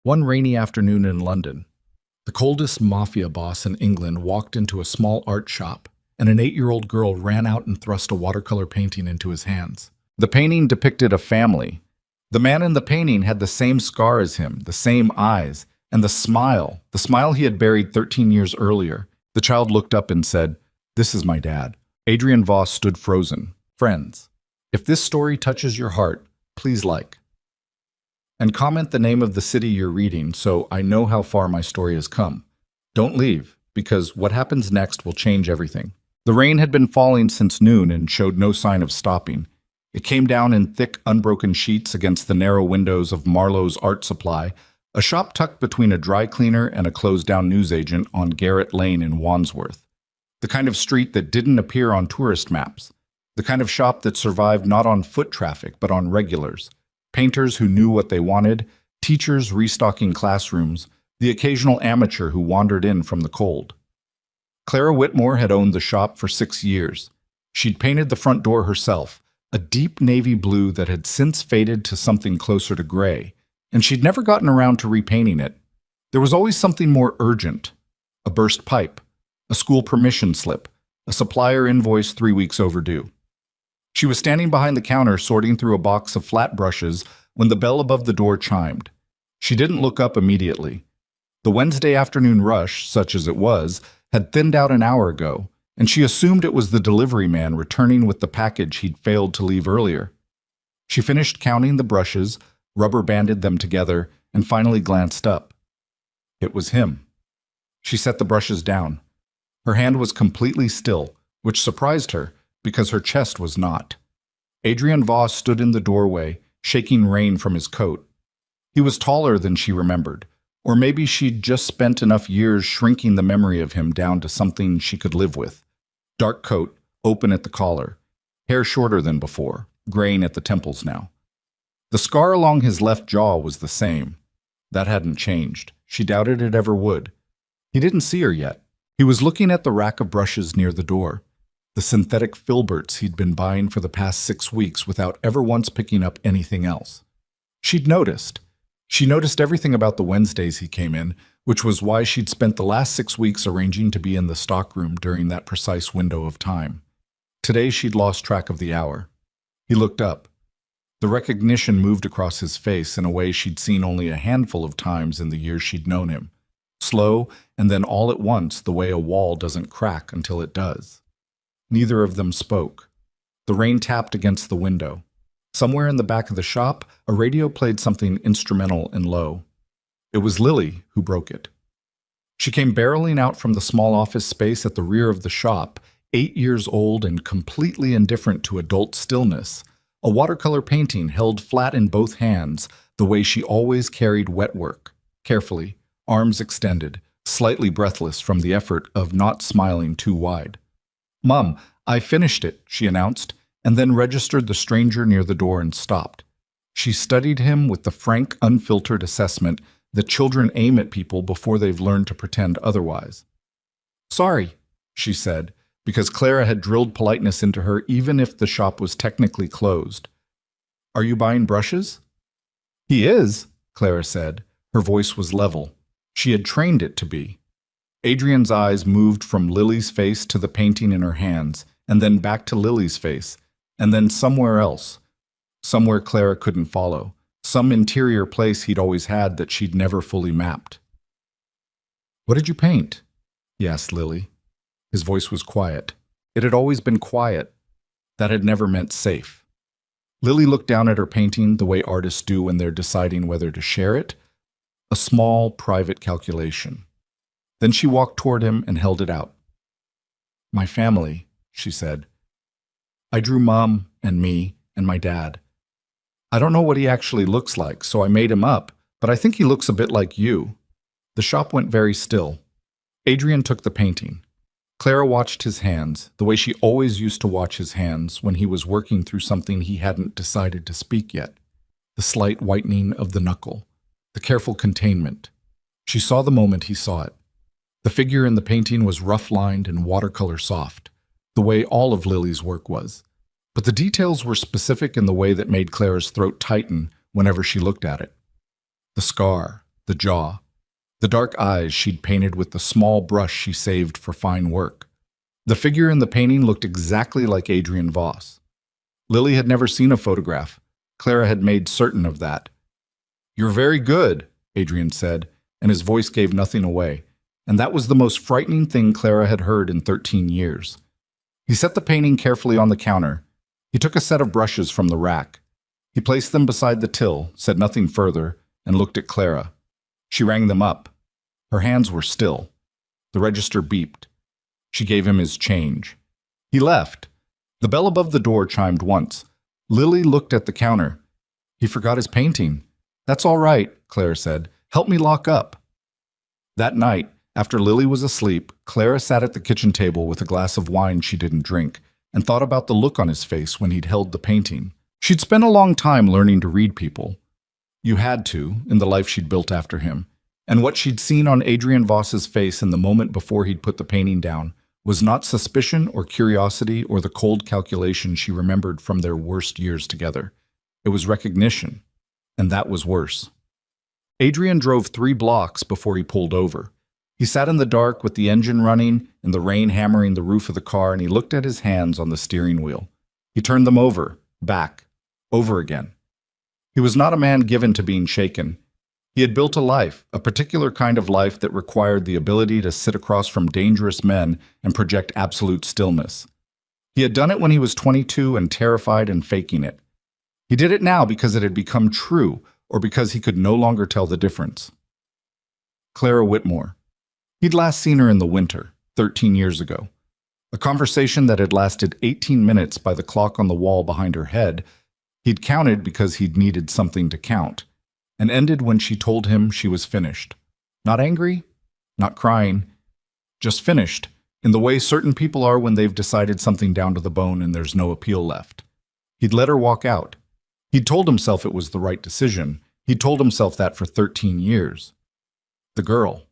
One rainy afternoon in London, the coldest Mafia boss in England walked into a small art shop, and an 8-year-old girl ran out and thrust a watercolor painting into his hands. The painting depicted a family. The man in the painting had the same scar as him, the same eyes, and the smile he had buried 13 years earlier. The child looked up and said, "This is my dad." Adrian Voss stood frozen. Friends, if this story touches your heart, please like and comment the name of the city you're reading so I know how far my story has come. Don't leave, because what happens next will change everything. The rain had been falling since noon and showed no sign of stopping. It came down in thick, unbroken sheets against the narrow windows of Marlowe's Art Supply, a shop tucked between a dry cleaner and a closed-down newsagent on Garrett Lane in Wandsworth. The kind of street that didn't appear on tourist maps. The kind of shop that survived not on foot traffic, but on regulars. Painters who knew what they wanted, teachers restocking classrooms, the occasional amateur who wandered in from the cold. Clara Whitmore had owned the shop for 6 years. She'd painted the front door herself, a deep navy blue that had since faded to something closer to gray, and she'd never gotten around to repainting it. There was always something more urgent: a burst pipe, a school permission slip, a supplier invoice 3 weeks overdue. She was standing behind the counter sorting through a box of flat brushes when the bell above the door chimed. She didn't look up immediately. The Wednesday afternoon rush, such as it was, had thinned out an hour ago, and she assumed it was the delivery man returning with the package he'd failed to leave earlier. She finished counting the brushes, rubber-banded them together, and finally glanced up. It was him. She set the brushes down. Her hand was completely still, which surprised her, because her chest was not. Adrian Voss stood in the doorway, shaking rain from his coat. He was taller than she remembered, or maybe she'd just spent enough years shrinking the memory of him down to something she could live with. Dark coat, open at the collar, hair shorter than before, graying at the temples now. The scar along his left jaw was the same. That hadn't changed. She doubted it ever would. He didn't see her yet. He was looking at the rack of brushes near the door. The synthetic filberts he'd been buying for the past 6 weeks without ever once picking up anything else. She'd noticed. She noticed everything about the Wednesdays he came in, which was why she'd spent the last 6 weeks arranging to be in the stockroom during that precise window of time. Today she'd lost track of the hour. He looked up. The recognition moved across his face in a way she'd seen only a handful of times in the years she'd known him. Slow, and then all at once, the way a wall doesn't crack until it does. Neither of them spoke. The rain tapped against the window. Somewhere in the back of the shop, a radio played something instrumental and low. It was Lily who broke it. She came barreling out from the small office space at the rear of the shop, 8 years old and completely indifferent to adult stillness, a watercolor painting held flat in both hands, the way she always carried wet work, carefully, arms extended, slightly breathless from the effort of not smiling too wide. "Mom, I finished it," she announced, and then registered the stranger near the door and stopped. She studied him with the frank, unfiltered assessment that children aim at people before they've learned to pretend otherwise. "Sorry," she said, because Clara had drilled politeness into her even if the shop was technically closed. "Are you buying brushes?" "He is," Clara said. Her voice was level. She had trained it to be. Adrian's eyes moved from Lily's face to the painting in her hands, and then back to Lily's face, and then somewhere else. Somewhere Clara couldn't follow. Some interior place he'd always had that she'd never fully mapped. "What did you paint?" he asked Lily. His voice was quiet. It had always been quiet. That had never meant safe. Lily looked down at her painting the way artists do when they're deciding whether to share it. A small, private calculation. Then she walked toward him and held it out. "My family," she said. "I drew Mom and me and my dad. I don't know what he actually looks like, so I made him up, but I think he looks a bit like you." The shop went very still. Adrian took the painting. Clara watched his hands, the way she always used to watch his hands when he was working through something he hadn't decided to speak yet. The slight whitening of the knuckle, the careful containment. She saw the moment he saw it. The figure in the painting was rough-lined and watercolor soft, the way all of Lily's work was. But the details were specific in the way that made Clara's throat tighten whenever she looked at it. The scar, the jaw, the dark eyes she'd painted with the small brush she saved for fine work. The figure in the painting looked exactly like Adrian Voss. Lily had never seen a photograph. Clara had made certain of that. "You're very good," Adrian said, and his voice gave nothing away. And that was the most frightening thing Clara had heard in 13 years. He set the painting carefully on the counter. He took a set of brushes from the rack. He placed them beside the till, said nothing further, and looked at Clara. She rang them up. Her hands were still. The register beeped. She gave him his change. He left. The bell above the door chimed once. Lily looked at the counter. He forgot his painting. "That's all right," Clara said. "Help me lock up." That night, after Lily was asleep, Clara sat at the kitchen table with a glass of wine she didn't drink and thought about the look on his face when he'd held the painting. She'd spent a long time learning to read people. You had to, in the life she'd built after him. And what she'd seen on Adrian Voss's face in the moment before he'd put the painting down was not suspicion or curiosity or the cold calculation she remembered from their worst years together. It was recognition, and that was worse. Adrian drove 3 blocks before he pulled over. He sat in the dark with the engine running and the rain hammering the roof of the car, and he looked at his hands on the steering wheel. He turned them over, back, over again. He was not a man given to being shaken. He had built a life, a particular kind of life that required the ability to sit across from dangerous men and project absolute stillness. He had done it when he was 22 and terrified and faking it. He did it now because it had become true, or because he could no longer tell the difference. Clara Whitmore. He'd last seen her in the winter, 13 years ago. A conversation that had lasted 18 minutes by the clock on the wall behind her head. He'd counted because he'd needed something to count, and ended when she told him she was finished. Not angry, not crying, just finished, in the way certain people are when they've decided something down to the bone and there's no appeal left. He'd let her walk out. He'd told himself it was the right decision. He'd told himself that for 13 years. The girl.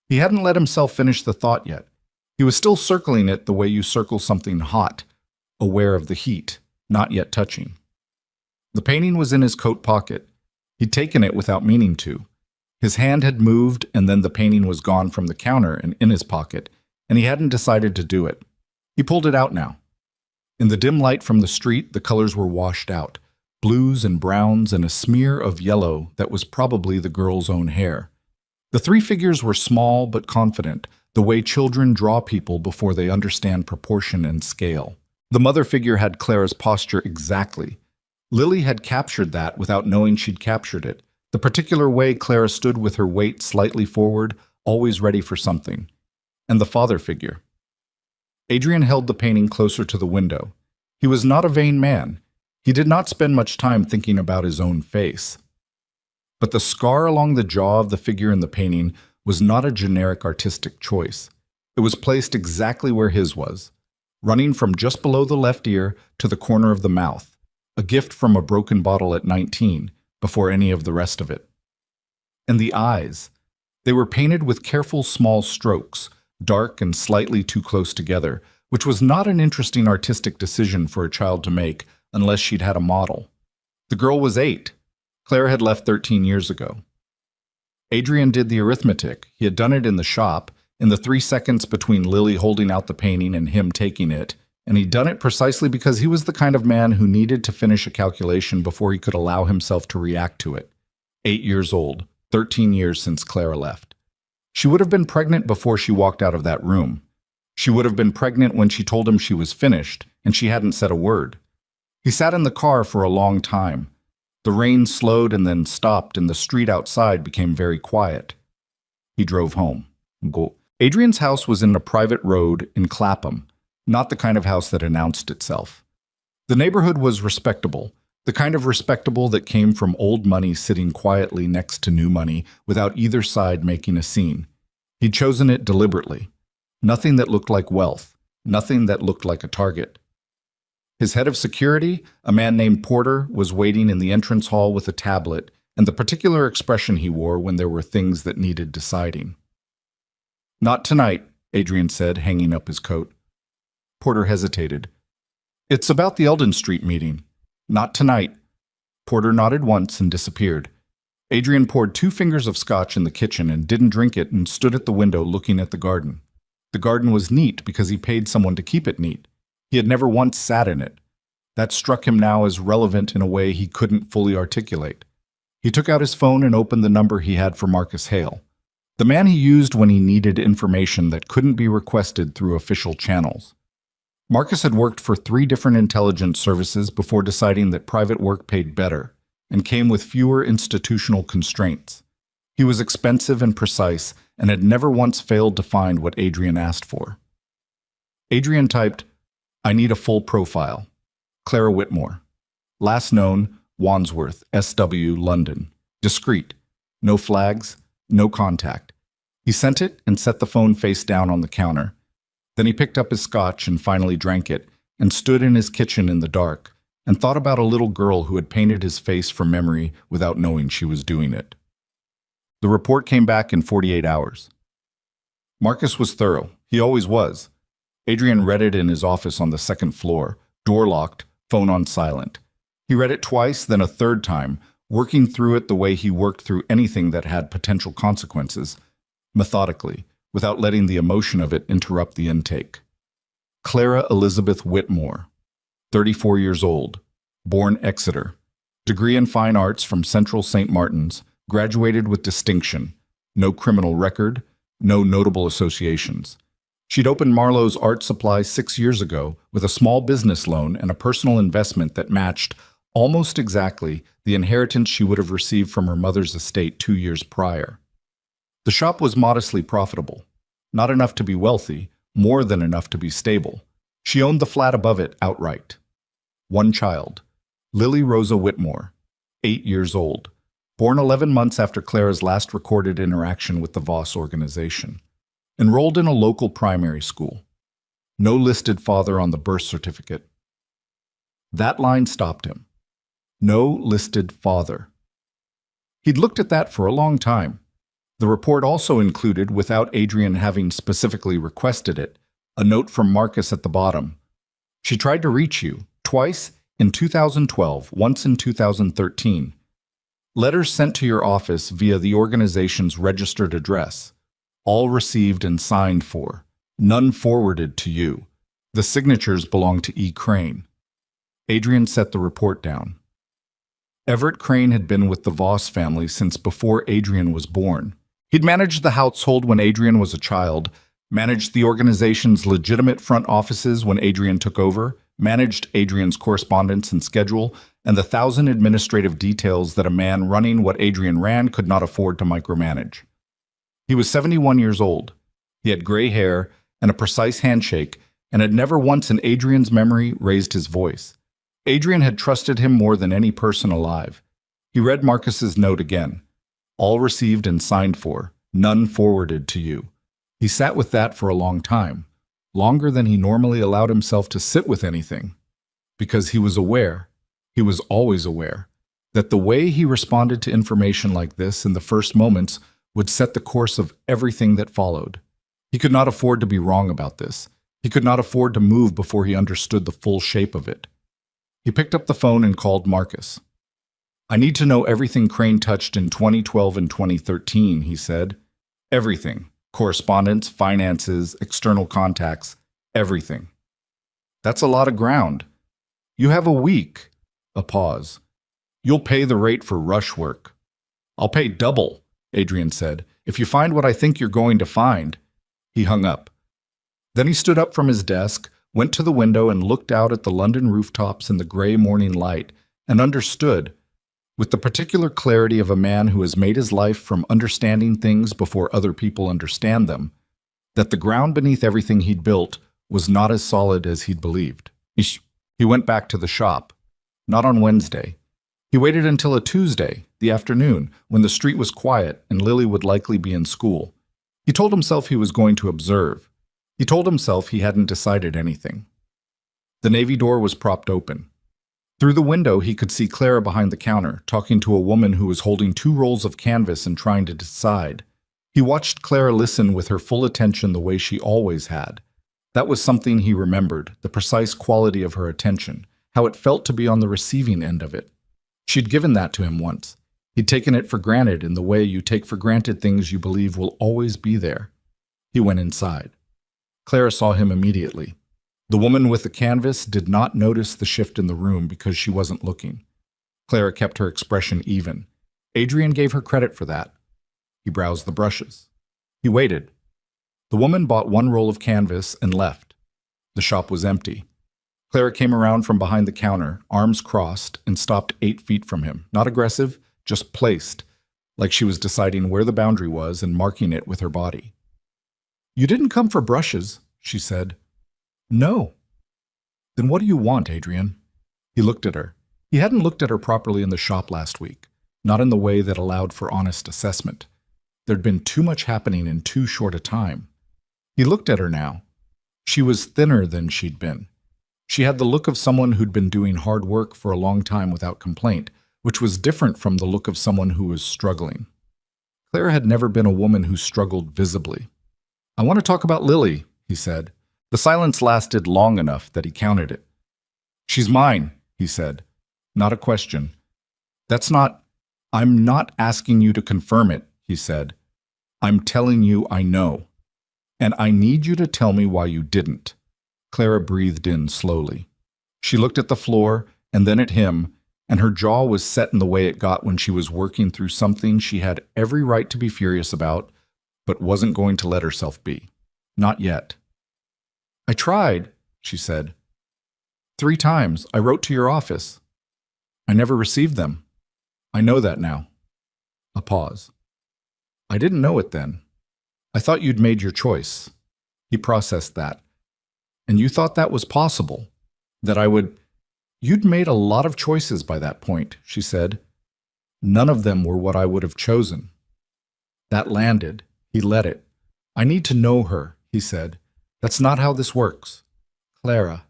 He hadn't let himself finish the thought yet. He was still circling it the way you circle something hot, aware of the heat, not yet touching. The painting was in his coat pocket. He'd taken it without meaning to. His hand had moved, and then the painting was gone from the counter and in his pocket, and he hadn't decided to do it. He pulled it out now. In the dim light from the street, the colors were washed out, blues and browns and a smear of yellow that was probably the girl's own hair. The 3 figures were small but confident, the way children draw people before they understand proportion and scale. The mother figure had Clara's posture exactly. Lily had captured that without knowing she'd captured it, the particular way Clara stood with her weight slightly forward, always ready for something. And the father figure. Adrian held the painting closer to the window. He was not a vain man. He did not spend much time thinking about his own face. But the scar along the jaw of the figure in the painting was not a generic artistic choice. It was placed exactly where his was, running from just below the left ear to the corner of the mouth, a gift from a broken bottle at 19, before any of the rest of it. And the eyes. They were painted with careful small strokes, dark and slightly too close together, which was not an interesting artistic decision for a child to make unless she'd had a model. The girl was 8. Clara had left 13 years ago. Adrian did the arithmetic. He had done it in the shop, in the 3 seconds between Lily holding out the painting and him taking it, and he'd done it precisely because he was the kind of man who needed to finish a calculation before he could allow himself to react to it. 8 years old, 13 years since Clara left. She would have been pregnant before she walked out of that room. She would have been pregnant when she told him she was finished, and she hadn't said a word. He sat in the car for a long time. The rain slowed and then stopped, and the street outside became very quiet. He drove home. Adrian's house was in a private road in Clapham, not the kind of house that announced itself. The neighborhood was respectable, the kind of respectable that came from old money sitting quietly next to new money without either side making a scene. He'd chosen it deliberately. Nothing that looked like wealth, nothing that looked like a target. His head of security, a man named Porter, was waiting in the entrance hall with a tablet and the particular expression he wore when there were things that needed deciding. "Not tonight," Adrian said, hanging up his coat. Porter hesitated. "It's about the Eldon Street meeting." "Not tonight." Porter nodded once and disappeared. Adrian poured 2 fingers of scotch in the kitchen and didn't drink it and stood at the window looking at the garden. The garden was neat because he paid someone to keep it neat. He had never once sat in it. That struck him now as relevant in a way he couldn't fully articulate. He took out his phone and opened the number he had for Marcus Hale, the man he used when he needed information that couldn't be requested through official channels. Marcus had worked for 3 different intelligence services before deciding that private work paid better and came with fewer institutional constraints. He was expensive and precise and had never once failed to find what Adrian asked for. Adrian typed, "I need a full profile. Clara Whitmore. Last known, Wandsworth, SW, London. Discreet. No flags, no contact." He sent it and set the phone face down on the counter. Then he picked up his scotch and finally drank it and stood in his kitchen in the dark and thought about a little girl who had painted his face from memory without knowing she was doing it. The report came back in 48 hours. Marcus was thorough. He always was. Adrian read it in his office on the 2nd floor, door locked, phone on silent. He read it twice, then a 3rd time, working through it the way he worked through anything that had potential consequences, methodically, without letting the emotion of it interrupt the intake. Clara Elizabeth Whitmore, 34 years old, born Exeter, degree in fine arts from Central St. Martin's, graduated with distinction, no criminal record, no notable associations. She'd opened Marlowe's art supply 6 years ago with a small business loan and a personal investment that matched almost exactly the inheritance she would have received from her mother's estate 2 years prior. The shop was modestly profitable, not enough to be wealthy, more than enough to be stable. She owned the flat above it outright. 1 child, Lily Rosa Whitmore, 8 years old, born 11 months after Clara's last recorded interaction with the Voss organization. Enrolled in a local primary school. No listed father on the birth certificate. That line stopped him. No listed father. He'd looked at that for a long time. The report also included, without Adrian having specifically requested it, a note from Marcus at the bottom. She tried to reach you, twice in 2012, once in 2013. Letters sent to your office via the organization's registered address. All received and signed for. None forwarded to you. The signatures belong to E. Crane. Adrian set the report down. Everett Crane had been with the Voss family since before Adrian was born. He'd managed the household when Adrian was a child, managed the organization's legitimate front offices when Adrian took over, managed Adrian's correspondence and schedule, and the 1,000 administrative details that a man running what Adrian ran could not afford to micromanage. He was 71 years old. He had gray hair and a precise handshake and had never once in Adrian's memory raised his voice. Adrian had trusted him more than any person alive. He read Marcus's note again. All received and signed for, none forwarded to you. He sat with that for a long time, longer than he normally allowed himself to sit with anything, because he was aware, he was always aware, that the way he responded to information like this in the first moments would set the course of everything that followed. He could not afford to be wrong about this. He could not afford to move before he understood the full shape of it. He picked up the phone and called Marcus. "I need to know everything Crane touched in 2012 and 2013, he said. Everything. Correspondence, finances, external contacts, everything. That's a lot of ground. You have a week. A pause. You'll pay the rate for rush work. I'll pay double, Adrian said, if you find what I think you're going to find. He hung up. Then he stood up from his desk, went to the window and looked out at the London rooftops in the gray morning light, and understood, with the particular clarity of a man who has made his life from understanding things before other people understand them, that the ground beneath everything he'd built was not as solid as he'd believed. He went back to the shop. Not on Wednesday. He waited until a Tuesday, the afternoon, when the street was quiet and Lily would likely be in school. He told himself he was going to observe. He told himself he hadn't decided anything. The navy door was propped open. Through the window, he could see Clara behind the counter, talking to a woman who was holding 2 rolls of canvas and trying to decide. He watched Clara listen with her full attention the way she always had. That was something he remembered, the precise quality of her attention, how it felt to be on the receiving end of it. She'd given that to him once. He'd taken it for granted in the way you take for granted things you believe will always be there. He went inside. Clara saw him immediately. The woman with the canvas did not notice the shift in the room because she wasn't looking. Clara kept her expression even. Adrian gave her credit for that. He browsed the brushes. He waited. The woman bought one roll of canvas and left. The shop was empty. Clara came around from behind the counter, arms crossed, and stopped 8 feet from him. Not aggressive, just placed, like she was deciding where the boundary was and marking it with her body. "You didn't come for brushes," she said. "No." "Then what do you want, Adrian?" He looked at her. He hadn't looked at her properly in the shop last week, not in the way that allowed for honest assessment. There'd been too much happening in too short a time. He looked at her now. She was thinner than she'd been. She had the look of someone who'd been doing hard work for a long time without complaint, which was different from the look of someone who was struggling. Clara had never been a woman who struggled visibly. "I want to talk about Lily," he said. The silence lasted long enough that he counted it. "She's mine," he said. Not a question. I'm not asking you to confirm it," he said. "I'm telling you I know. And I need you to tell me why you didn't." Clara breathed in slowly. She looked at the floor and then at him, and her jaw was set in the way it got when she was working through something she had every right to be furious about, but wasn't going to let herself be. Not yet. "I tried," she said. 3 times. I wrote to your office. I never received them. I know that now." A pause. "I didn't know it then. I thought you'd made your choice." He processed that. "And you thought that was possible? That I would—" "You'd made a lot of choices by that point," she said. "None of them were what I would have chosen." That landed. He let it. "I need to know her," he said. "That's not how this works." "Clara."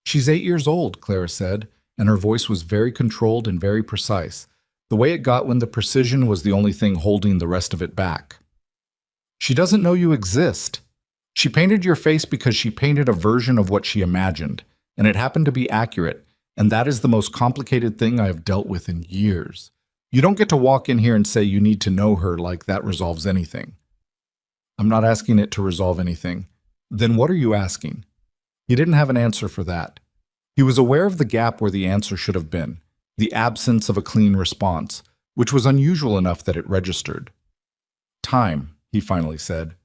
"She's 8 years old," Clara said, and her voice was very controlled and very precise, the way it got when the precision was the only thing holding the rest of it back. "She doesn't know you exist. She painted your face because she painted a version of what she imagined, and it happened to be accurate, and that is the most complicated thing I have dealt with in years. You don't get to walk in here and say you need to know her like that resolves anything." "I'm not asking it to resolve anything." "Then what are you asking?" He didn't have an answer for that. He was aware of the gap where the answer should have been, the absence of a clean response, which was unusual enough that it registered. "Time," he finally said.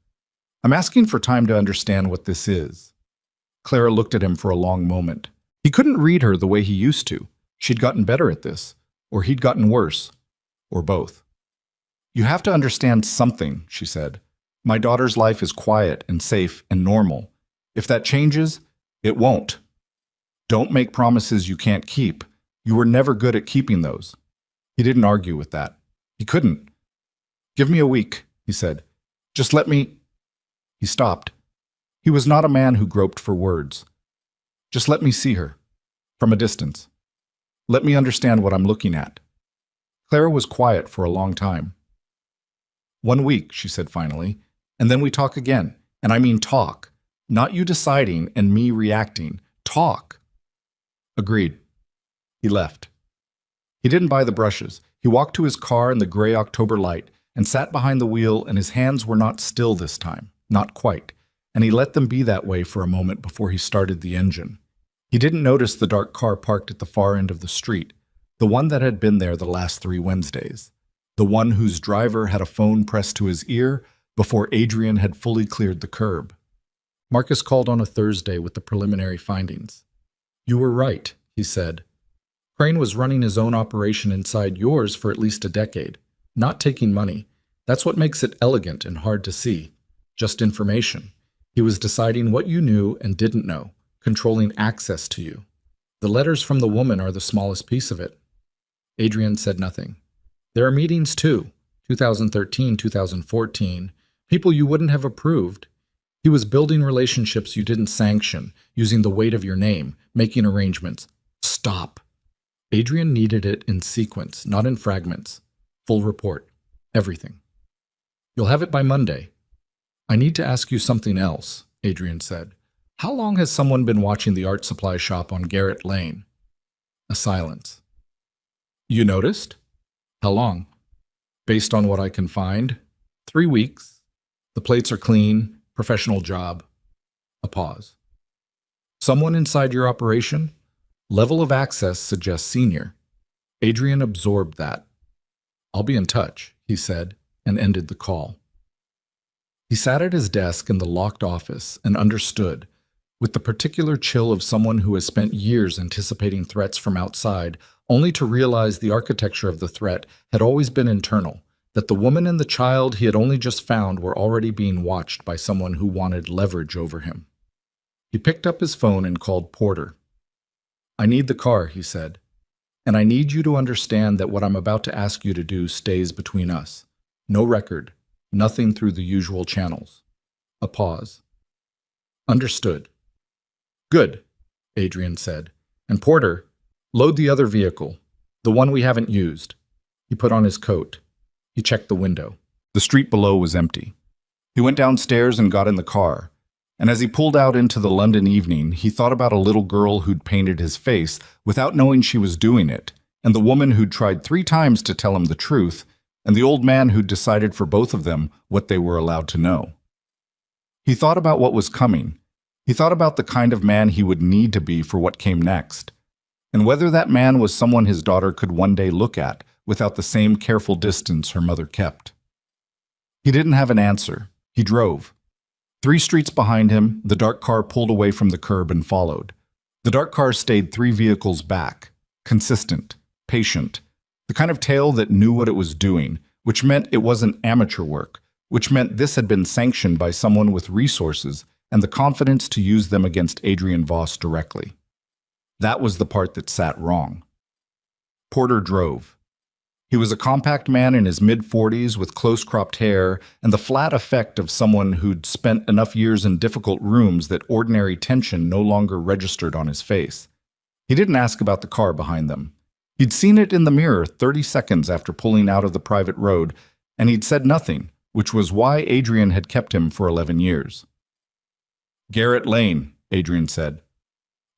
"I'm asking for time to understand what this is." Clara looked at him for a long moment. He couldn't read her the way he used to. She'd gotten better at this, or he'd gotten worse, or both. "You have to understand something," she said. "My daughter's life is quiet and safe and normal. If that changes, it won't. Don't make promises you can't keep. You were never good at keeping those." He didn't argue with that. He couldn't. "Give me a week," he said. "Just let me—" He stopped. He was not a man who groped for words. "Just let me see her. From a distance. Let me understand what I'm looking at." Clara was quiet for a long time. "1 week," she said finally, "and then we talk again. And I mean talk. Not you deciding and me reacting. Talk." "Agreed." He left. He didn't buy the brushes. He walked to his car in the gray October light and sat behind the wheel, and his hands were not still this time. Not quite. And he let them be that way for a moment before he started the engine. He didn't notice the dark car parked at the far end of the street, the one that had been there the last 3 Wednesdays, the one whose driver had a phone pressed to his ear before Adrian had fully cleared the curb. Marcus called on a Thursday with the preliminary findings. "You were right," he said. "Crane was running his own operation inside yours for at least a decade, not taking money. That's what makes it elegant and hard to see. Just information. He was deciding what you knew and didn't know, controlling access to you. The letters from the woman are the smallest piece of it." Adrian said nothing. "There are meetings too, 2013, 2014, people you wouldn't have approved. He was building relationships you didn't sanction, using the weight of your name, making arrangements." "Stop." Adrian needed it in sequence, not in fragments. Full report. Everything. "You'll have it by Monday." "I need to ask you something else," Adrian said. "How long has someone been watching the art supply shop on Garrett Lane?" A silence. "You noticed?" "How long?" Based on what I can find, 3 weeks. The plates are clean, professional job. A pause. Someone inside your operation? Level of access suggests senior. Adrian absorbed that. I'll be in touch, he said, and ended the call. He sat at his desk in the locked office and understood, with the particular chill of someone who has spent years anticipating threats from outside, only to realize the architecture of the threat had always been internal, that the woman and the child he had only just found were already being watched by someone who wanted leverage over him. He picked up his phone and called Porter. I need the car, he said, and I need you to understand that what I'm about to ask you to do stays between us. No record, nothing through the usual channels. A pause. Understood. Good, Adrian said. And Porter, load the other vehicle, the one we haven't used. He put on his coat. He checked the window. The street below was empty. He went downstairs and got in the car. And as he pulled out into the London evening, he thought about a little girl who'd painted his face without knowing she was doing it, and the woman who'd tried 3 times to tell him the truth, and the old man who'd decided for both of them what they were allowed to know. He thought about what was coming. He thought about the kind of man he would need to be for what came next, and whether that man was someone his daughter could one day look at without the same careful distance her mother kept. He didn't have an answer. He drove. 3 streets behind him, the dark car pulled away from the curb and followed. The dark car stayed 3 vehicles back, consistent, patient, the kind of tail that knew what it was doing, which meant it wasn't amateur work, which meant this had been sanctioned by someone with resources and the confidence to use them against Adrian Voss directly. That was the part that sat wrong. Porter drove. He was a compact man in his mid-40s with close-cropped hair and the flat effect of someone who'd spent enough years in difficult rooms that ordinary tension no longer registered on his face. He didn't ask about the car behind them. He'd seen it in the mirror 30 seconds after pulling out of the private road, and he'd said nothing, which was why Adrian had kept him for 11 years. Garrett Lane, Adrian said.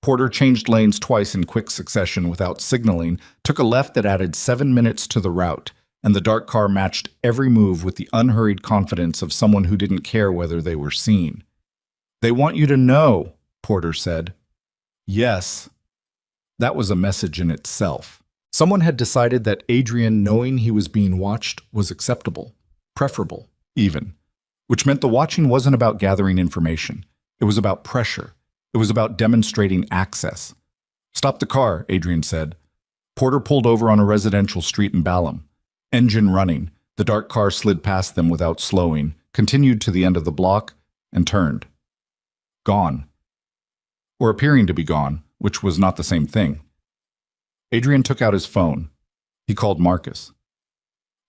Porter changed lanes twice in quick succession without signaling, took a left that added 7 minutes to the route, and the dark car matched every move with the unhurried confidence of someone who didn't care whether they were seen. They want you to know, Porter said. Yes. That was a message in itself. Someone had decided that Adrian knowing he was being watched was acceptable, preferable, even, which meant the watching wasn't about gathering information. It was about pressure. It was about demonstrating access. Stop the car, Adrian said. Porter pulled over on a residential street in Balham. Engine running, the dark car slid past them without slowing, continued to the end of the block, and turned. Gone. Or appearing to be gone, which was not the same thing. Adrian took out his phone. He called Marcus.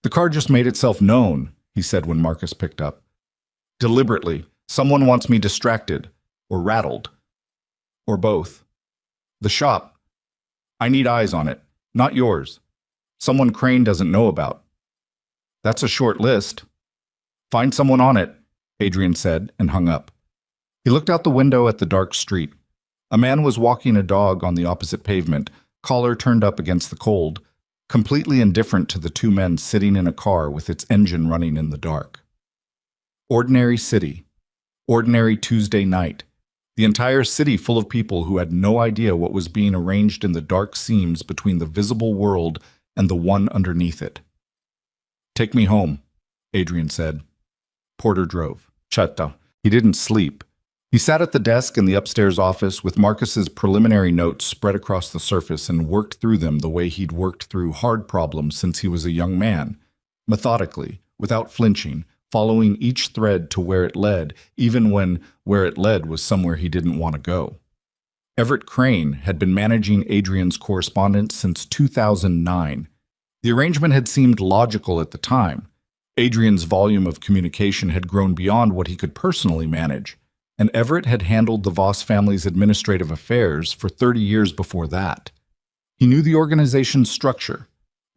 The car just made itself known, he said when Marcus picked up. Deliberately, someone wants me distracted, or rattled. Or both. The shop. I need eyes on it, not yours. Someone Crane doesn't know about. That's a short list. Find someone on it, Adrian said and hung up. He looked out the window at the dark street. A man was walking a dog on the opposite pavement, collar turned up against the cold, completely indifferent to the 2 men sitting in a car with its engine running in the dark. Ordinary city. Ordinary Tuesday night. The entire city full of people who had no idea what was being arranged in the dark seams between the visible world and the one underneath it. Take me home, Adrian said. Porter drove. Chatta. He didn't sleep. He sat at the desk in the upstairs office with Marcus's preliminary notes spread across the surface and worked through them the way he'd worked through hard problems since he was a young man, methodically, without flinching, following each thread to where it led, even when where it led was somewhere he didn't want to go. Everett Crane had been managing Adrian's correspondence since 2009. The arrangement had seemed logical at the time. Adrian's volume of communication had grown beyond what he could personally manage, and Everett had handled the Voss family's administrative affairs for 30 years before that. He knew the organization's structure,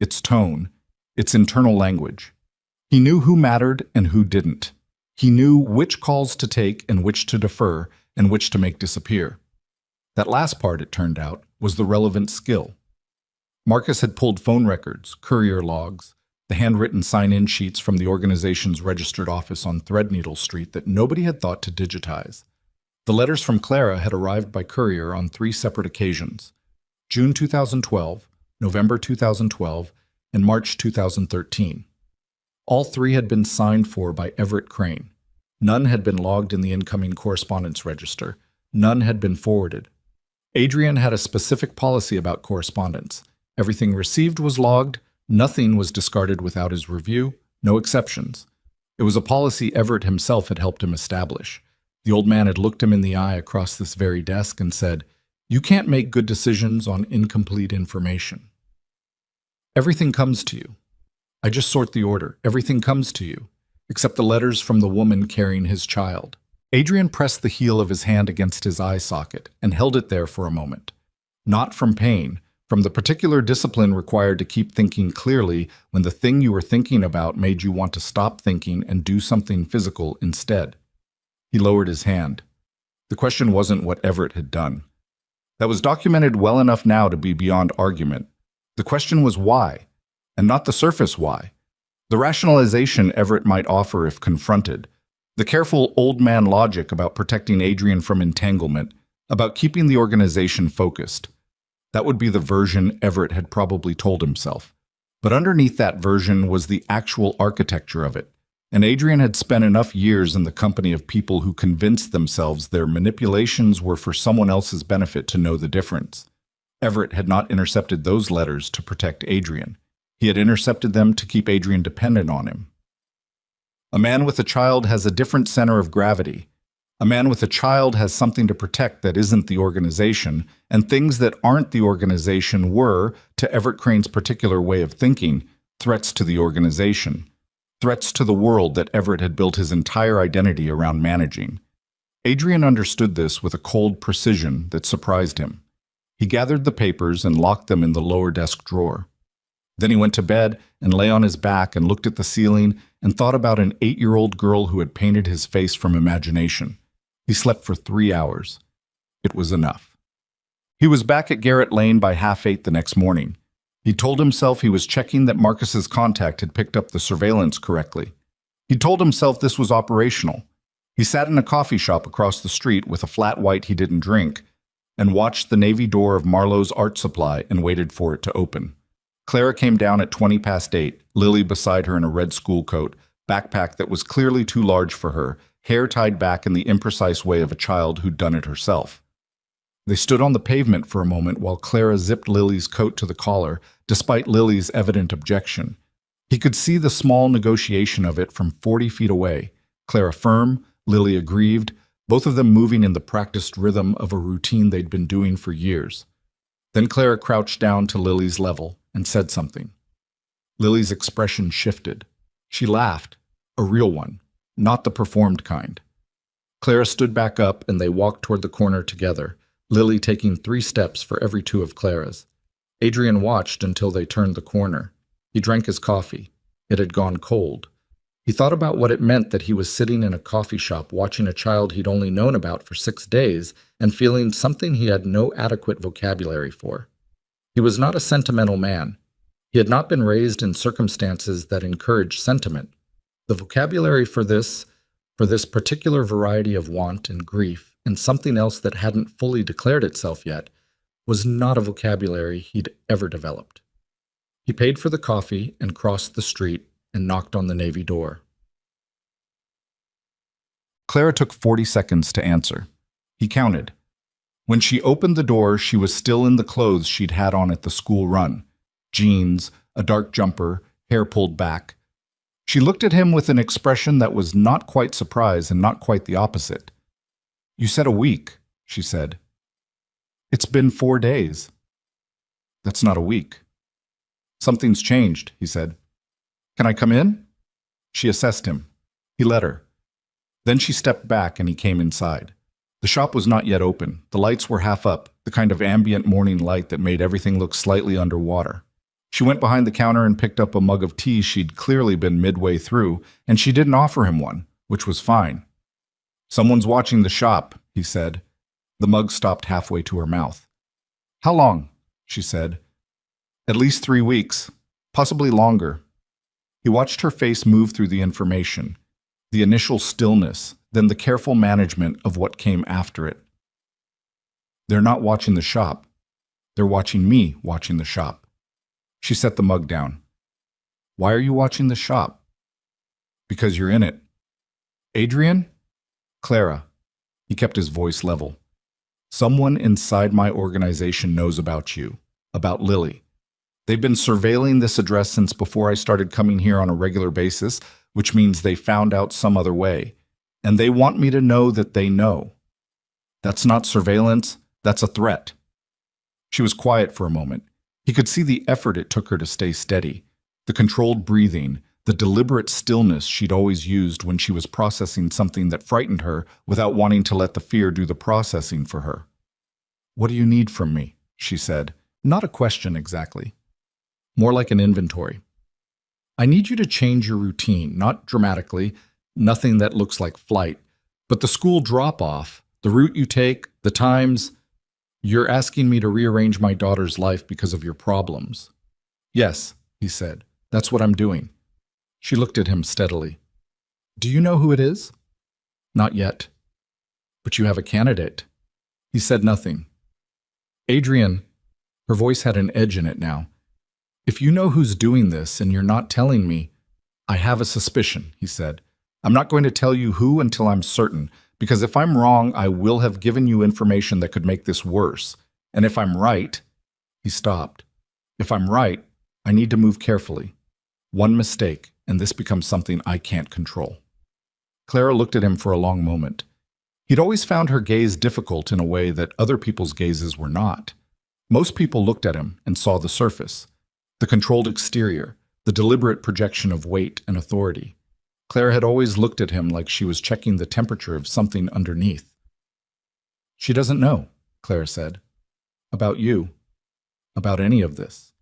its tone, its internal language. He knew who mattered and who didn't. He knew which calls to take and which to defer and which to make disappear. That last part, it turned out, was the relevant skill. Marcus had pulled phone records, courier logs, the handwritten sign-in sheets from the organization's registered office on Threadneedle Street that nobody had thought to digitize. The letters from Clara had arrived by courier on 3 separate occasions: June 2012, November 2012, and March 2013. All 3 had been signed for by Everett Crane. None had been logged in the incoming correspondence register. None had been forwarded. Adrian had a specific policy about correspondence. Everything received was logged. Nothing was discarded without his review. No exceptions. It was a policy Everett himself had helped him establish. The old man had looked him in the eye across this very desk and said, "You can't make good decisions on incomplete information. Everything comes to you. I just sort the order. Everything comes to you, except the letters from the woman carrying his child." Adrian pressed the heel of his hand against his eye socket and held it there for a moment. Not from pain, from the particular discipline required to keep thinking clearly when the thing you were thinking about made you want to stop thinking and do something physical instead. He lowered his hand. The question wasn't what Everett had done. That was documented well enough now to be beyond argument. The question was why, and not the surface why. The rationalization Everett might offer if confronted. The careful old man logic about protecting Adrian from entanglement, about keeping the organization focused. That would be the version Everett had probably told himself. But underneath that version was the actual architecture of it, and Adrian had spent enough years in the company of people who convinced themselves their manipulations were for someone else's benefit to know the difference. Everett had not intercepted those letters to protect Adrian. He had intercepted them to keep Adrian dependent on him. A man with a child has a different center of gravity. A man with a child has something to protect that isn't the organization, and things that aren't the organization were, to Everett Crane's particular way of thinking, threats to the organization. Threats to the world that Everett had built his entire identity around managing. Adrian understood this with a cold precision that surprised him. He gathered the papers and locked them in the lower desk drawer. Then he went to bed and lay on his back and looked at the ceiling and thought about an 8-year-old girl who had painted his face from imagination. He slept for 3 hours. It was enough. He was back at Garrett Lane by 8:30 the next morning. He told himself he was checking that Marcus's contact had picked up the surveillance correctly. He told himself this was operational. He sat in a coffee shop across the street with a flat white he didn't drink and watched the navy door of Marlowe's art supply and waited for it to open. Clara came down at 8:20, Lily beside her in a red school coat, backpack that was clearly too large for her, hair tied back in the imprecise way of a child who'd done it herself. They stood on the pavement for a moment while Clara zipped Lily's coat to the collar, despite Lily's evident objection. He could see the small negotiation of it from 40 feet away, Clara firm, Lily aggrieved, both of them moving in the practiced rhythm of a routine they'd been doing for years. Then Clara crouched down to Lily's level and said something. Lily's expression shifted. She laughed, a real one, not the performed kind. Clara stood back up and they walked toward the corner together, Lily taking 3 steps for every 2 of Clara's. Adrian watched until they turned the corner. He drank his coffee. It had gone cold. He thought about what it meant that he was sitting in a coffee shop watching a child he'd only known about for 6 days and feeling something he had no adequate vocabulary for. He was not a sentimental man. He had not been raised in circumstances that encouraged sentiment. The vocabulary for this particular variety of want and grief, and something else that hadn't fully declared itself yet, was not a vocabulary he'd ever developed. He paid for the coffee and crossed the street and knocked on the navy door. Clara took 40 seconds to answer. He counted. When she opened the door, she was still in the clothes she'd had on at the school run. Jeans, a dark jumper, hair pulled back. She looked at him with an expression that was not quite surprise and not quite the opposite. "You said a week," she said. "It's been 4 days." "That's not a week." "Something's changed," he said. "Can I come in?" She assessed him. He let her. Then she stepped back and he came inside. The shop was not yet open. The lights were half up, the kind of ambient morning light that made everything look slightly underwater. She went behind the counter and picked up a mug of tea she'd clearly been midway through, and she didn't offer him one, which was fine. "Someone's watching the shop," he said. The mug stopped halfway to her mouth. "How long?" she said. "At least 3 weeks, possibly longer." He watched her face move through the information, the initial stillness, then the careful management of what came after it. They're not watching the shop. They're watching me watching the shop. She set the mug down. Why are you watching the shop? Because you're in it. Adrian? Clara. He kept his voice level. Someone inside my organization knows about you, about Lily. They've been surveilling this address since before I started coming here on a regular basis, which means they found out some other way. And they want me to know that they know. That's not surveillance, that's a threat. She was quiet for a moment. He could see the effort it took her to stay steady, the controlled breathing, the deliberate stillness she'd always used when she was processing something that frightened her without wanting to let the fear do the processing for her. What do you need from me? She said. Not a question exactly. More like an inventory. I need you to change your routine, not dramatically, nothing that looks like flight, but the school drop-off, the route you take, the times. You're asking me to rearrange my daughter's life because of your problems. Yes, he said. That's what I'm doing. She looked at him steadily. Do you know who it is? Not yet. But you have a candidate. He said nothing. Adrian, her voice had an edge in it now. If you know who's doing this and you're not telling me, I have a suspicion, he said. I'm not going to tell you who until I'm certain, because if I'm wrong, I will have given you information that could make this worse. And if I'm right, he stopped. If I'm right, I need to move carefully. One mistake, and this becomes something I can't control. Clara looked at him for a long moment. He'd always found her gaze difficult in a way that other people's gazes were not. Most people looked at him and saw the surface, the controlled exterior, the deliberate projection of weight and authority. Clara had always looked at him like she was checking the temperature of something underneath. She doesn't know, Clara said. About you. About any of this.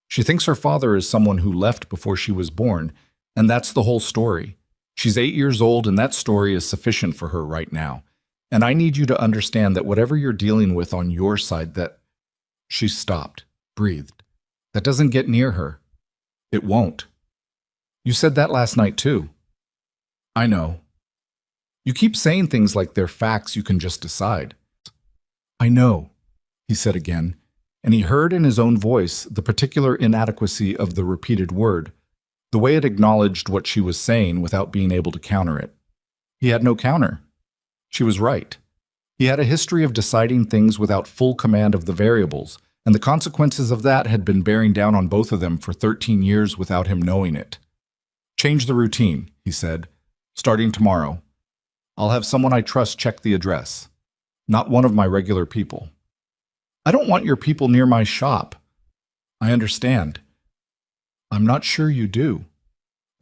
She thinks her father is someone who left before she was born, and that's the whole story. She's 8 years old, and that story is sufficient for her right now. And I need you to understand that whatever you're dealing with on your side, that... She stopped, breathed. That doesn't get near her. It won't. You said that last night, too. I know. You keep saying things like they're facts you can just decide. I know, he said again, and he heard in his own voice the particular inadequacy of the repeated word, the way it acknowledged what she was saying without being able to counter it. He had no counter. She was right. He had a history of deciding things without full command of the variables, and the consequences of that had been bearing down on both of them for 13 years without him knowing it. Change the routine, he said. Starting tomorrow. I'll have someone I trust check the address. Not one of my regular people. I don't want your people near my shop. I understand. I'm not sure you do.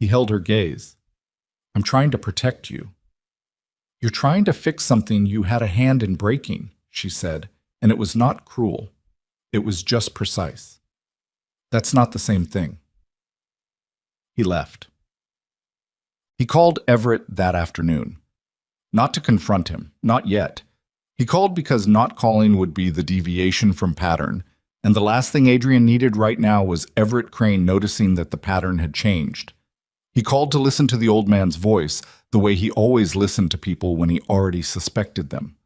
He held her gaze. I'm trying to protect you. You're trying to fix something you had a hand in breaking, she said, and it was not cruel. It was just precise. That's not the same thing. He left. He called Everett that afternoon. Not to confront him, not yet. He called because not calling would be the deviation from pattern, and the last thing Adrian needed right now was Everett Crane noticing that the pattern had changed. He called to listen to the old man's voice, the way he always listened to people when he already suspected them.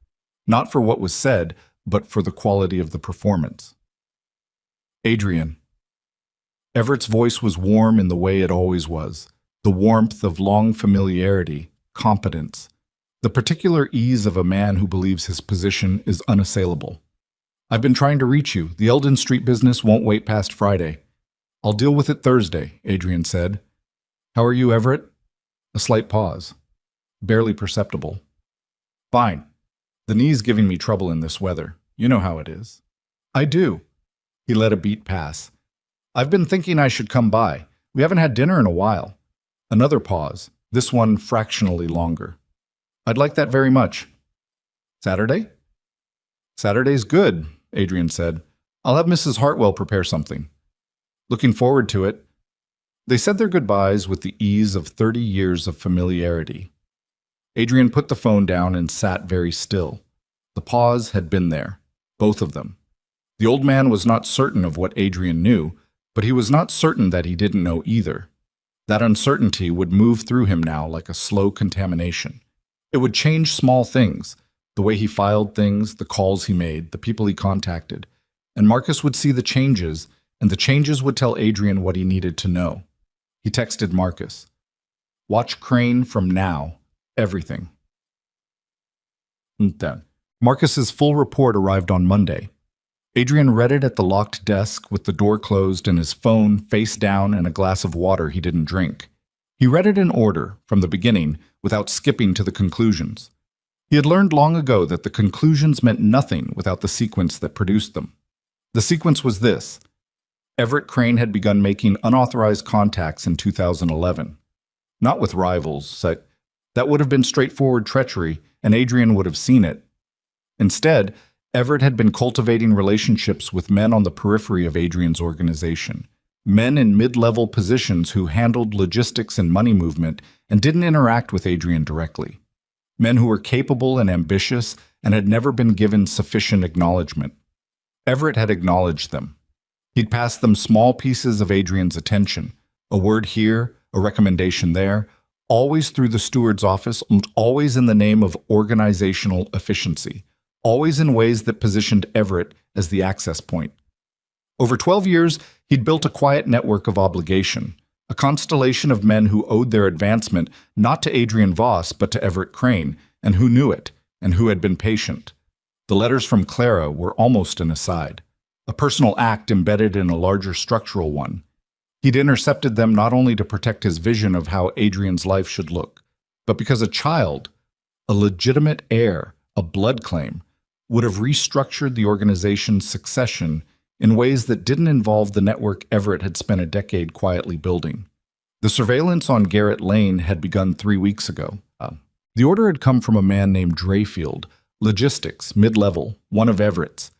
Not for what was said, but for the quality of the performance. Adrian. Everett's voice was warm in the way it always was, the warmth of long familiarity, competence, the particular ease of a man who believes his position is unassailable. I've been trying to reach you. The Eldon Street business won't wait past Friday. I'll deal with it Thursday, Adrian said. How are you, Everett? A slight pause. Barely perceptible. Fine. The knee's giving me trouble in this weather. You know how it is. I do. He let a beat pass. I've been thinking I should come by. We haven't had dinner in a while. Another pause, this one fractionally longer. I'd like that very much. Saturday? Saturday's good, Adrian said. I'll have Mrs. Hartwell prepare something. Looking forward to it. They said their goodbyes with the ease of 30 years of familiarity. Adrian put the phone down and sat very still. The pause had been there, both of them. The old man was not certain of what Adrian knew, but he was not certain that he didn't know either. That uncertainty would move through him now like a slow contamination. It would change small things, the way he filed things, the calls he made, the people he contacted. And Marcus would see the changes, and the changes would tell Adrian what he needed to know. He texted Marcus, "Watch Crane from now, everything." Then, Marcus's full report arrived on Monday. Adrian read it at the locked desk with the door closed and his phone face down and a glass of water he didn't drink. He read it in order, from the beginning, without skipping to the conclusions. He had learned long ago that the conclusions meant nothing without the sequence that produced them. The sequence was this. Everett Crane had begun making unauthorized contacts in 2011. Not with rivals. That would have been straightforward treachery, and Adrian would have seen it. Instead, Everett had been cultivating relationships with men on the periphery of Adrian's organization, men in mid-level positions who handled logistics and money movement and didn't interact with Adrian directly. Men who were capable and ambitious and had never been given sufficient acknowledgement. Everett had acknowledged them. He'd passed them small pieces of Adrian's attention, a word here, a recommendation there, always through the steward's office and always in the name of organizational efficiency, always in ways that positioned Everett as the access point. Over 12 years, he'd built a quiet network of obligation, a constellation of men who owed their advancement not to Adrian Voss but to Everett Crane, and who knew it, and who had been patient. The letters from Clara were almost an aside, a personal act embedded in a larger structural one. He'd intercepted them not only to protect his vision of how Adrian's life should look, but because a child, a legitimate heir, a blood claim, would have restructured the organization's succession in ways that didn't involve the network Everett had spent a decade quietly building. The surveillance on Garrett Lane had begun 3 weeks ago. The order had come from a man named Drayfield, logistics, mid-level, one of Everett's.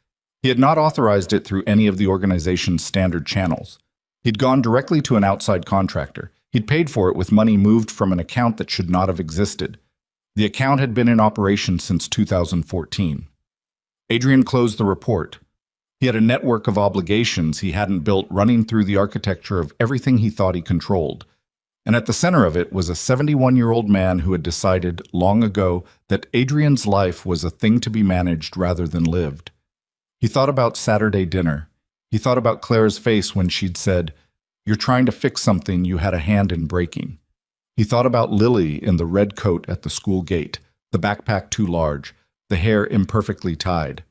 He had not authorized it through any of the organization's standard channels. He'd gone directly to an outside contractor. He'd paid for it with money moved from an account that should not have existed. The account had been in operation since 2014. Adrian closed the report. He had a network of obligations he hadn't built running through the architecture of everything he thought he controlled. And at the center of it was a 71-year-old man who had decided long ago that Adrian's life was a thing to be managed rather than lived. He thought about Saturday dinner. He thought about Clara's face when she'd said, "You're trying to fix something you had a hand in breaking." He thought about Lily in the red coat at the school gate, the backpack too large, the hair imperfectly tied.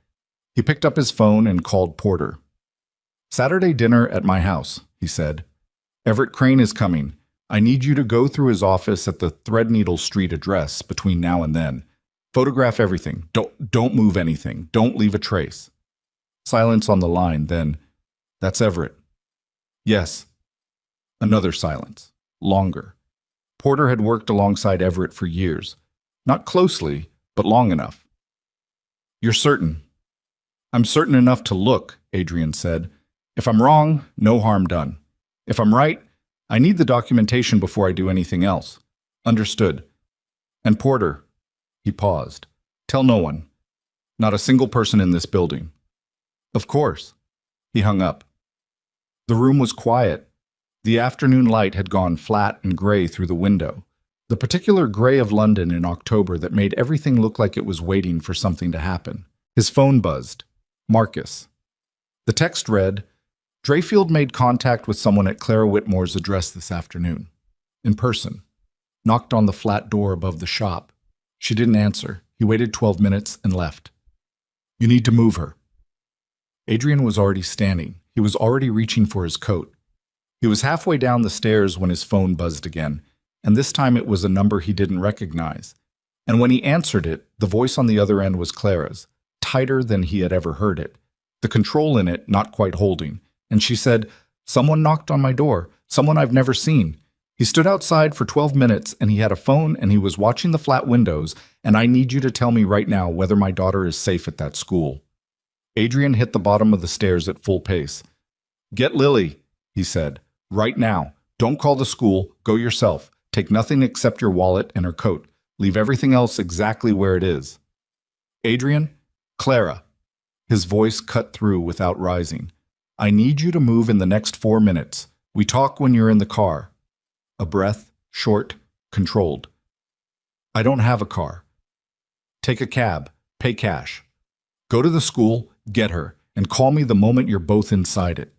He picked up his phone and called Porter. "Saturday dinner at my house," he said. "Everett Crane is coming. I need you to go through his office at the Threadneedle Street address between now and then. Photograph everything. Don't move anything. Don't leave a trace." Silence on the line, then, "That's Everett." "Yes." Another silence. Longer. Porter had worked alongside Everett for years. Not closely, but long enough. "You're certain?" "I'm certain enough to look," Adrian said. "If I'm wrong, no harm done. If I'm right, I need the documentation before I do anything else." "Understood." "And Porter," he paused, "tell no one. Not a single person in this building." "Of course." He hung up. The room was quiet. The afternoon light had gone flat and gray through the window, the particular gray of London in October that made everything look like it was waiting for something to happen. His phone buzzed. Marcus. The text read, "Drayfield made contact with someone at Clara Whitmore's address this afternoon. In person. Knocked on the flat door above the shop. She didn't answer. He waited 12 minutes and left. You need to move her." Adrian was already standing. He was already reaching for his coat. He was halfway down the stairs when his phone buzzed again, and this time it was a number he didn't recognize. And when he answered it, the voice on the other end was Clara's, tighter than he had ever heard it, the control in it not quite holding. And she said, "Someone knocked on my door, someone I've never seen. He stood outside for 12 minutes, and he had a phone, and he was watching the flat windows, and I need you to tell me right now whether my daughter is safe at that school." Adrian hit the bottom of the stairs at full pace. "Get Lily," he said. "Right now. Don't call the school. Go yourself. Take nothing except your wallet and her coat. Leave everything else exactly where it is." "Adrian? Clara." His voice cut through without rising. "I need you to move in the next 4 minutes. We talk when you're in the car." A breath, short, controlled. I don't have a car. Take a cab, pay cash. Go to the school, get her, and call me the moment you're both inside it.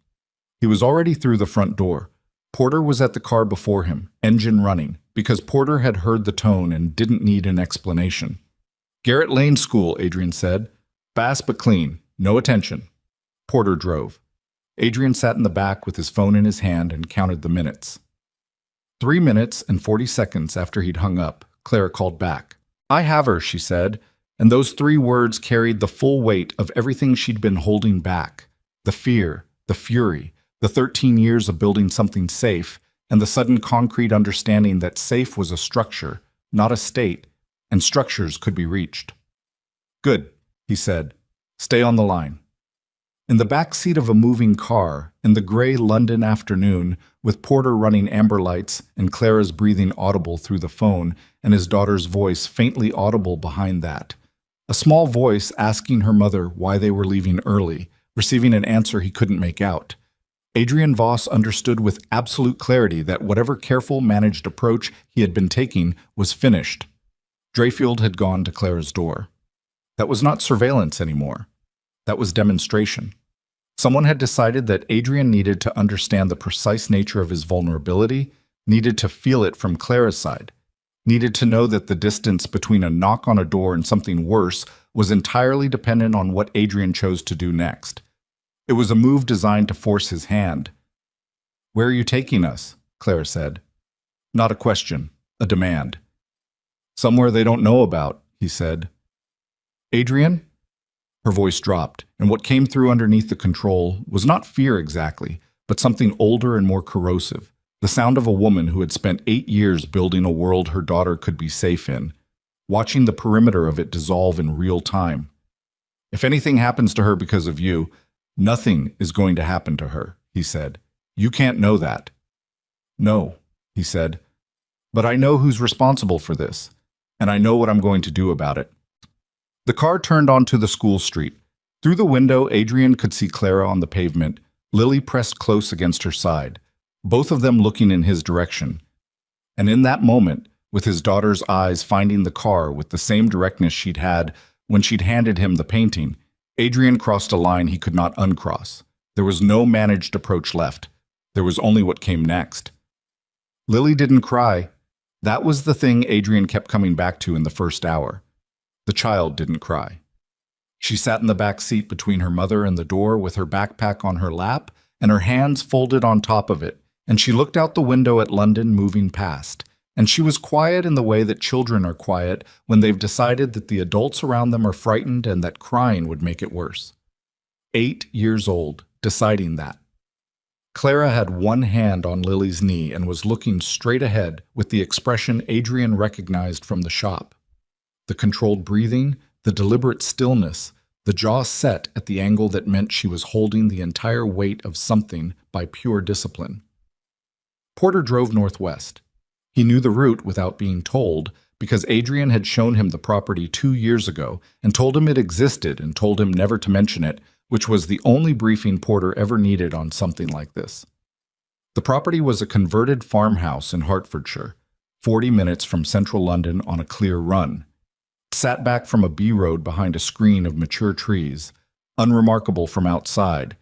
He was already through the front door. Porter was at the car before him, engine running, because Porter had heard the tone and didn't need an explanation. Garrett Lane School, Adrian said. Fast but clean, no attention. Porter drove. Adrian sat in the back with his phone in his hand and counted the minutes. 3 minutes and 40 seconds after he'd hung up, Clara called back. I have her, she said, and those 3 words carried the full weight of everything she'd been holding back. The fear, the fury, the 13 years of building something safe, and the sudden concrete understanding that safe was a structure, not a state, and structures could be reached. Good, he said. Stay on the line. In the back seat of a moving car, in the gray London afternoon, with Porter running amber lights and Clara's breathing audible through the phone and his daughter's voice faintly audible behind that. A small voice asking her mother why they were leaving early, receiving an answer he couldn't make out. Adrian Voss understood with absolute clarity that whatever careful, managed approach he had been taking was finished. Dreyfield had gone to Clara's door. That was not surveillance anymore. That was demonstration. Someone had decided that Adrian needed to understand the precise nature of his vulnerability, needed to feel it from Clara's side, needed to know that the distance between a knock on a door and something worse was entirely dependent on what Adrian chose to do next. It was a move designed to force his hand. Where are you taking us? Clara said. Not a question, a demand. Somewhere they don't know about, he said. Adrian? Her voice dropped, and what came through underneath the control was not fear exactly, but something older and more corrosive, the sound of a woman who had spent 8 years building a world her daughter could be safe in, watching the perimeter of it dissolve in real time. If anything happens to her because of you, nothing is going to happen to her, he said. You can't know that. No, he said, but I know who's responsible for this, and I know what I'm going to do about it. The car turned onto the school street. Through the window, Adrian could see Clara on the pavement, Lily pressed close against her side, both of them looking in his direction. And in that moment, with his daughter's eyes finding the car with the same directness she'd had when she'd handed him the painting, Adrian crossed a line he could not uncross. There was no managed approach left. There was only what came next. Lily didn't cry. That was the thing Adrian kept coming back to in the first hour. The child didn't cry. She sat in the back seat between her mother and the door with her backpack on her lap and her hands folded on top of it, and she looked out the window at London moving past, and she was quiet in the way that children are quiet when they've decided that the adults around them are frightened and that crying would make it worse. 8 years old, deciding that. Clara had one hand on Lily's knee and was looking straight ahead with the expression Adrian recognized from the shop. The controlled breathing, the deliberate stillness, the jaw set at the angle that meant she was holding the entire weight of something by pure discipline. Porter drove northwest. He knew the route without being told because Adrian had shown him the property 2 years ago and told him it existed and told him never to mention it, which was the only briefing Porter ever needed on something like this. The property was a converted farmhouse in Hertfordshire, 40 minutes from central London on a clear run. Sat back from a B-road behind a screen of mature trees, unremarkable from outside,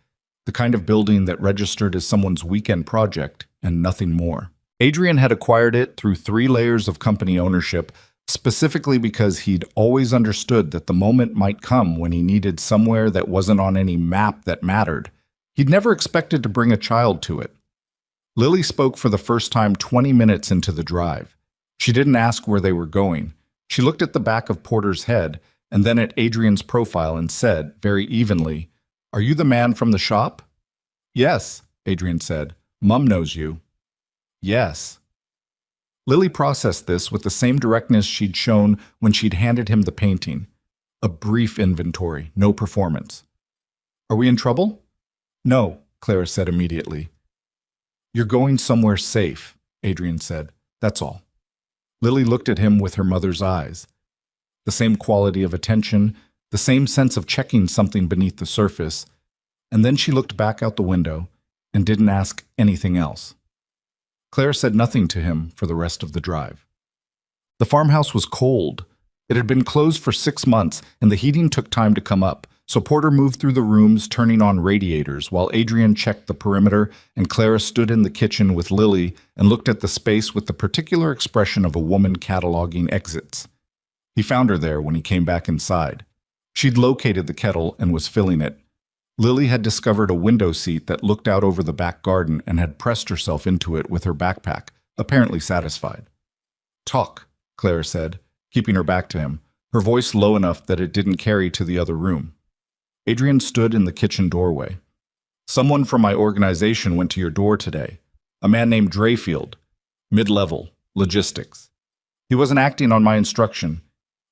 the kind of building that registered as someone's weekend project and nothing more. Adrian had acquired it through 3 layers of company ownership, specifically because he'd always understood that the moment might come when he needed somewhere that wasn't on any map that mattered. He'd never expected to bring a child to it. Lily spoke for the first time 20 minutes into the drive. She didn't ask where they were going. She looked at the back of Porter's head and then at Adrian's profile and said, very evenly, "Are you the man from the shop?" "Yes," Adrian said. "Mum knows you." "Yes." Lily processed this with the same directness she'd shown when she'd handed him the painting. A brief inventory, no performance. "Are we in trouble?" "No," Clara said immediately. "You're going somewhere safe," Adrian said. "That's all." Lily looked at him with her mother's eyes. The same quality of attention, the same sense of checking something beneath the surface, and then she looked back out the window and didn't ask anything else. Claire said nothing to him for the rest of the drive. The farmhouse was cold. It had been closed for 6 months, and the heating took time to come up, so Porter moved through the rooms, turning on radiators, while Adrian checked the perimeter and Clara stood in the kitchen with Lily and looked at the space with the particular expression of a woman cataloging exits. He found her there when he came back inside. She'd located the kettle and was filling it. Lily had discovered a window seat that looked out over the back garden and had pressed herself into it with her backpack, apparently satisfied. "Talk," Clara said, keeping her back to him, her voice low enough that it didn't carry to the other room. Adrian stood in the kitchen doorway. "Someone from my organization went to your door today. A man named Drayfield. Mid-level. Logistics. He wasn't acting on my instruction.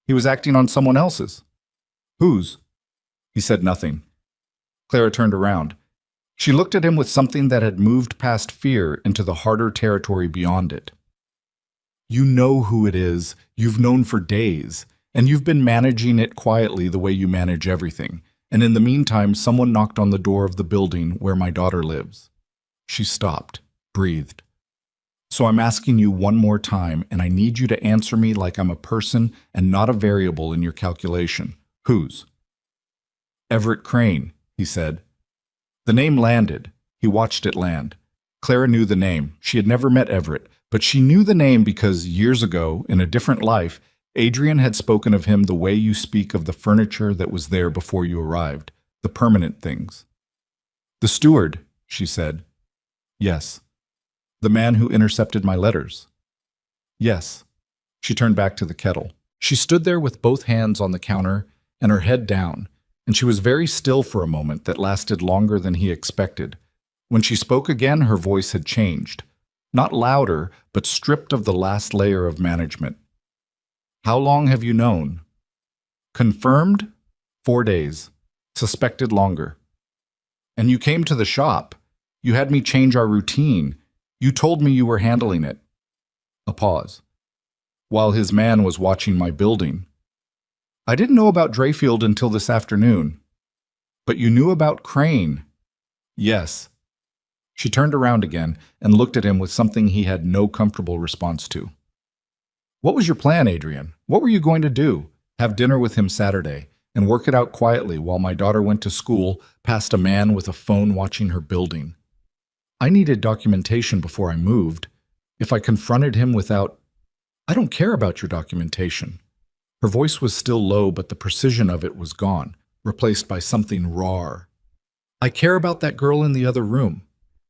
He was acting on someone else's." "Whose?" He said nothing. Clara turned around. She looked at him with something that had moved past fear into the harder territory beyond it. "You know who it is. You've known for days, and you've been managing it quietly the way you manage everything. And in the meantime, someone knocked on the door of the building where my daughter lives." She stopped, breathed. "So I'm asking you one more time, and I need you to answer me like I'm a person and not a variable in your calculation. Whose?" "Everett Crane," he said. The name landed. He watched it land. Clara knew the name. She had never met Everett, but she knew the name because years ago, in a different life, Adrian had spoken of him the way you speak of the furniture that was there before you arrived, the permanent things. "The steward," she said. "Yes." "The man who intercepted my letters?" "Yes." She turned back to the kettle. She stood there with both hands on the counter and her head down, and she was very still for a moment that lasted longer than he expected. When she spoke again, her voice had changed. Not louder, but stripped of the last layer of management. "How long have you known?" "Confirmed? 4 days. Suspected longer." "And you came to the shop. You had me change our routine. You told me you were handling it." A pause. "While his man was watching my building." "I didn't know about Drayfield until this afternoon." "But you knew about Crane." "Yes." She turned around again and looked at him with something he had no comfortable response to. "What was your plan, Adrian? What were you going to do? Have dinner with him Saturday and work it out quietly while my daughter went to school past a man with a phone watching her building? I needed documentation before I moved. If I confronted him without... I don't care about your documentation." Her voice was still low, but the precision of it was gone, replaced by something raw. "I care about that girl in the other room.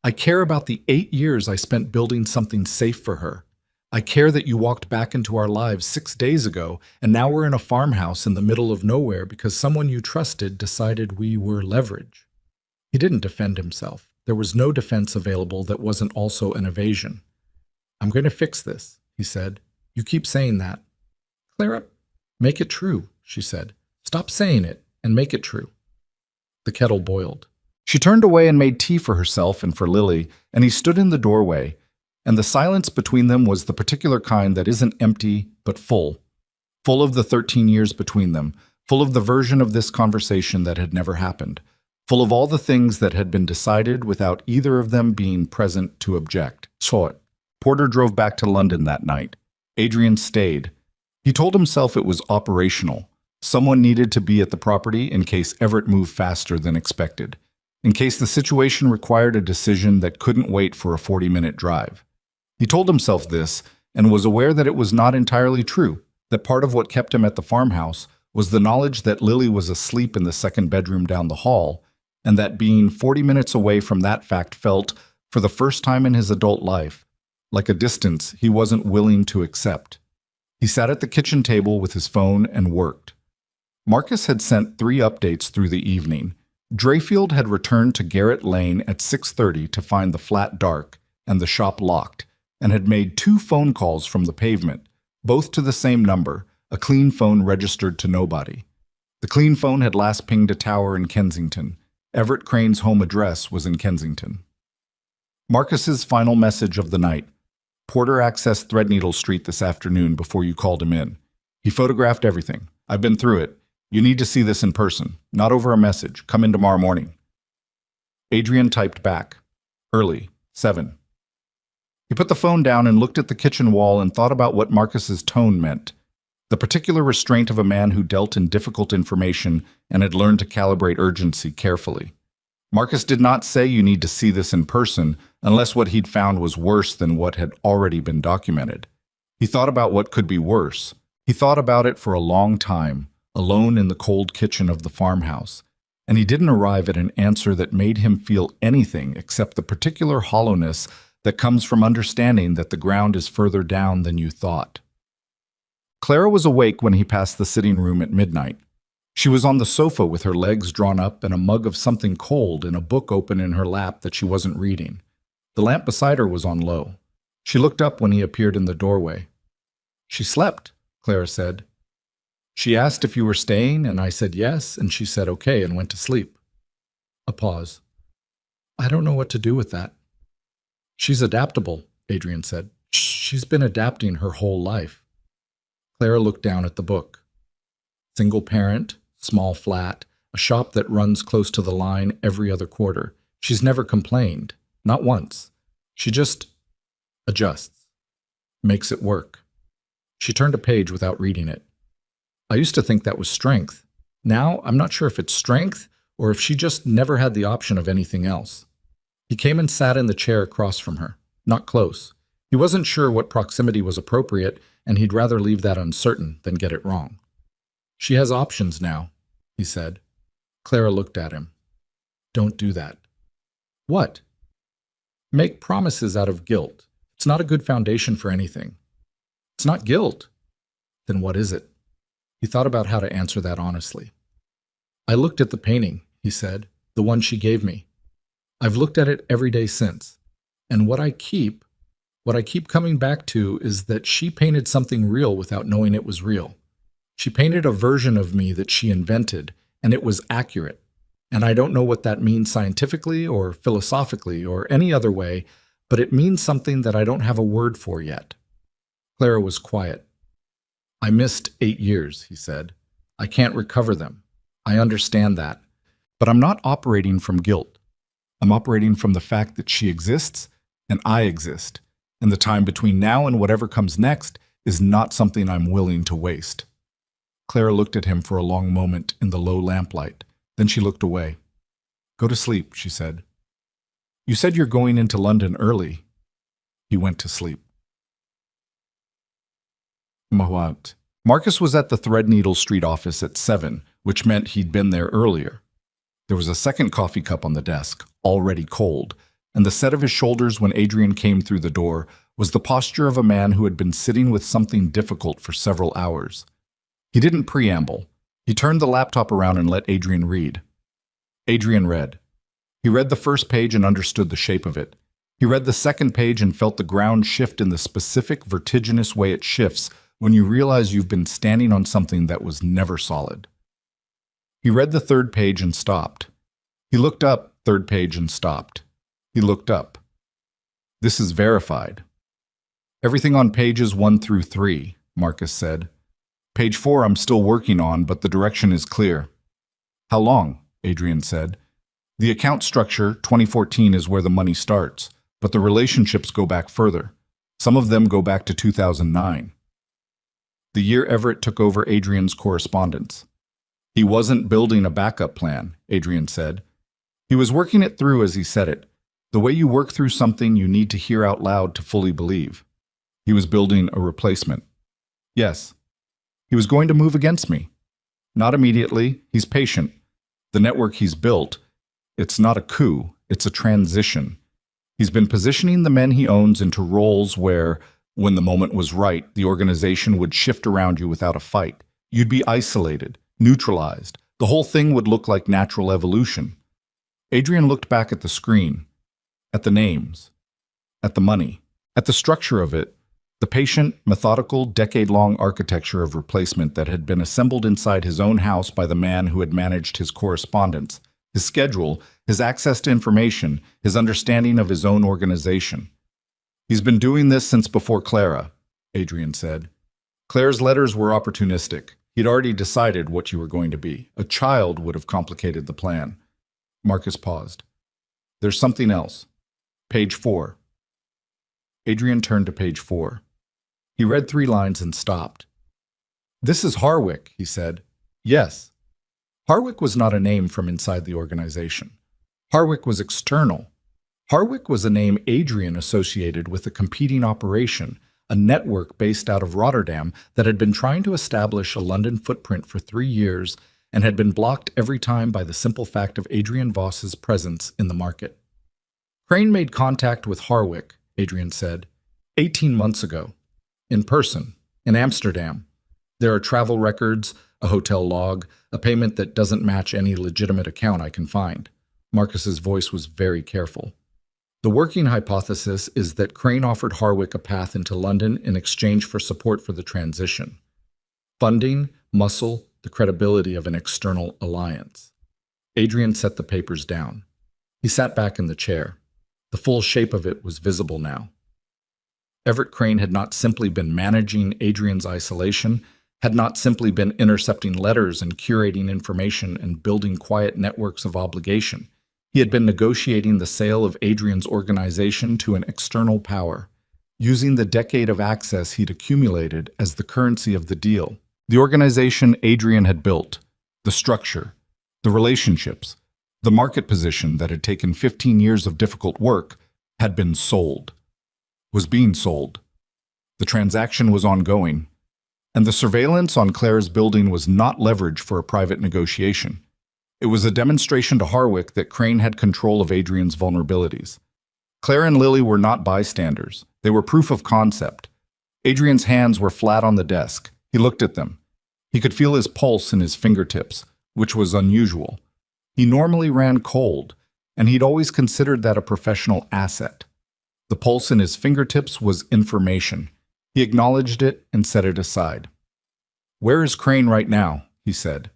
I care about the 8 years I spent building something safe for her. I care that you walked back into our lives 6 days ago, and now we're in a farmhouse in the middle of nowhere because someone you trusted decided we were leverage." He didn't defend himself. There was no defense available that wasn't also an evasion. "I'm going to fix this," he said. "You keep saying that." "Clara, make it true," she said. "Stop saying it and make it true." The kettle boiled. She turned away and made tea for herself and for Lily, and he stood in the doorway, and the silence between them was the particular kind that isn't empty but full of the 13 years between them, full of the version of this conversation that had never happened, full of all the things that had been decided without either of them being present to object. Short. Porter drove back to London that night. Adrian stayed. He told himself it was operational. Someone needed to be at the property in case Everett moved faster than expected, in case the situation required a decision that couldn't wait for a 40-minute drive. He told himself this and was aware that it was not entirely true, that part of what kept him at the farmhouse was the knowledge that Lily was asleep in the second bedroom down the hall, and that being 40 minutes away from that fact felt, for the first time in his adult life, like a distance he wasn't willing to accept. He sat at the kitchen table with his phone and worked. Marcus had sent 3 updates through the evening. Drayfield had returned to Garrett Lane at 6:30 to find the flat dark and the shop locked, and had made 2 phone calls from the pavement, both to the same number, a clean phone registered to nobody. The clean phone had last pinged a tower in Kensington. Everett Crane's home address was in Kensington. Marcus's final message of the night. "Porter accessed Threadneedle Street this afternoon before you called him in. He photographed everything. I've been through it. You need to see this in person, not over a message. Come in tomorrow morning." Adrian typed back. "Early, 7. He put the phone down and looked at the kitchen wall and thought about what Marcus's tone meant. The particular restraint of a man who dealt in difficult information and had learned to calibrate urgency carefully. Marcus did not say you need to see this in person unless what he'd found was worse than what had already been documented. He thought about what could be worse. He thought about it for a long time, alone in the cold kitchen of the farmhouse, and he didn't arrive at an answer that made him feel anything except the particular hollowness that comes from understanding that the ground is further down than you thought. Clara was awake when he passed the sitting room at midnight. She was on the sofa with her legs drawn up and a mug of something cold and a book open in her lap that she wasn't reading. The lamp beside her was on low. She looked up when he appeared in the doorway. "She slept," Clara said. "She asked if you were staying, and I said yes, and she said okay and went to sleep." A pause. "I don't know what to do with that." "She's adaptable," Adrian said. "She's been adapting her whole life." Clara looked down at the book. Single parent, small flat, a shop that runs close to the line every other quarter. She's never complained, not once. She just adjusts, makes it work. She turned a page without reading it. "I used to think that was strength. Now I'm not sure if it's strength or if she just never had the option of anything else." He came and sat in the chair across from her, not close. He wasn't sure what proximity was appropriate, and he'd rather leave that uncertain than get it wrong. "She has options now," he said. Clara looked at him. "Don't do that." "What?" "Make promises out of guilt. It's not a good foundation for anything." "It's not guilt." "Then what is it?" He thought about how to answer that honestly. "I looked at the painting," he said, "the one she gave me. I've looked at it every day since, and what I keep coming back to is that she painted something real without knowing it was real. She painted a version of me that she invented, and it was accurate. And I don't know what that means scientifically or philosophically or any other way, but it means something that I don't have a word for yet." Clara was quiet. "I missed 8 years," he said. "I can't recover them. I understand that. But I'm not operating from guilt. I'm operating from the fact that she exists and I exist, and the time between now and whatever comes next is not something I'm willing to waste." Clara looked at him for a long moment in the low lamplight. Then she looked away. "Go to sleep," she said. "You said you're going into London early." He went to sleep. Mahwat. Marcus was at the Threadneedle Street office at 7, which meant he'd been there earlier. There was a second coffee cup on the desk, already cold, and the set of his shoulders when Adrian came through the door was the posture of a man who had been sitting with something difficult for several hours. He didn't preamble. He turned the laptop around and let Adrian read. Adrian read. He read the first page and understood the shape of it. He read the second page and felt the ground shift in the specific vertiginous way it shifts when you realize you've been standing on something that was never solid. He read the third page and stopped. He looked up, third page, and stopped. He looked up. "This is verified." "Everything on pages 1 through 3, Marcus said. "Page 4 I'm still working on, but the direction is clear." "How long?" Adrian said. "The account structure, 2014, is where the money starts, but the relationships go back further. Some of them go back to 2009. The year Everett took over Adrian's correspondence. He wasn't building a backup plan, Adrian said. He was working it through as he said it. The way you work through something you need to hear out loud to fully believe. He was building a replacement. Yes. He was going to move against me. Not immediately. He's patient. The network he's built, it's not a coup, it's a transition. He's been positioning the men he owns into roles where, when the moment was right, the organization would shift around you without a fight. You'd be isolated, neutralized. The whole thing would look like natural evolution. Adrian looked back at the screen, at the names, at the money, at the structure of it, the patient, methodical, decade-long architecture of replacement that had been assembled inside his own house by the man who had managed his correspondence, his schedule, his access to information, his understanding of his own organization. He's been doing this since before Clara, Adrian said. Claire's letters were opportunistic. He'd already decided what you were going to be. A child would have complicated the plan. Marcus paused. There's something else. Page 4. Adrian turned to page 4. He read 3 lines and stopped. "This is Harwick," he said. "Yes." Harwick was not a name from inside the organization. Harwick was external. Harwick was a name Adrian associated with a competing operation, a network based out of Rotterdam that had been trying to establish a London footprint for 3 years and had been blocked every time by the simple fact of Adrian Voss's presence in the market. Crane made contact with Harwick, Adrian said, 18 months ago. In person, in Amsterdam. There are travel records, a hotel log, a payment that doesn't match any legitimate account I can find. Marcus's voice was very careful. The working hypothesis is that Crane offered Harwick a path into London in exchange for support for the transition. Funding, muscle, the credibility of an external alliance. Adrian set the papers down. He sat back in the chair. The full shape of it was visible now. Everett Crane had not simply been managing Adrian's isolation, had not simply been intercepting letters and curating information and building quiet networks of obligation. He had been negotiating the sale of Adrian's organization to an external power, using the decade of access he'd accumulated as the currency of the deal. The organization Adrian had built, the structure, the relationships, the market position that had taken 15 years of difficult work, had been sold, was being sold. The transaction was ongoing, and the surveillance on Claire's building was not leverage for a private negotiation. It was a demonstration to Harwick that Crane had control of Adrian's vulnerabilities. Claire and Lily were not bystanders. They were proof of concept. Adrian's hands were flat on the desk. He looked at them. He could feel his pulse in his fingertips, which was unusual. He normally ran cold, and he'd always considered that a professional asset. The pulse in his fingertips was information. He acknowledged it and set it aside. "Where is Crane right now?" he said.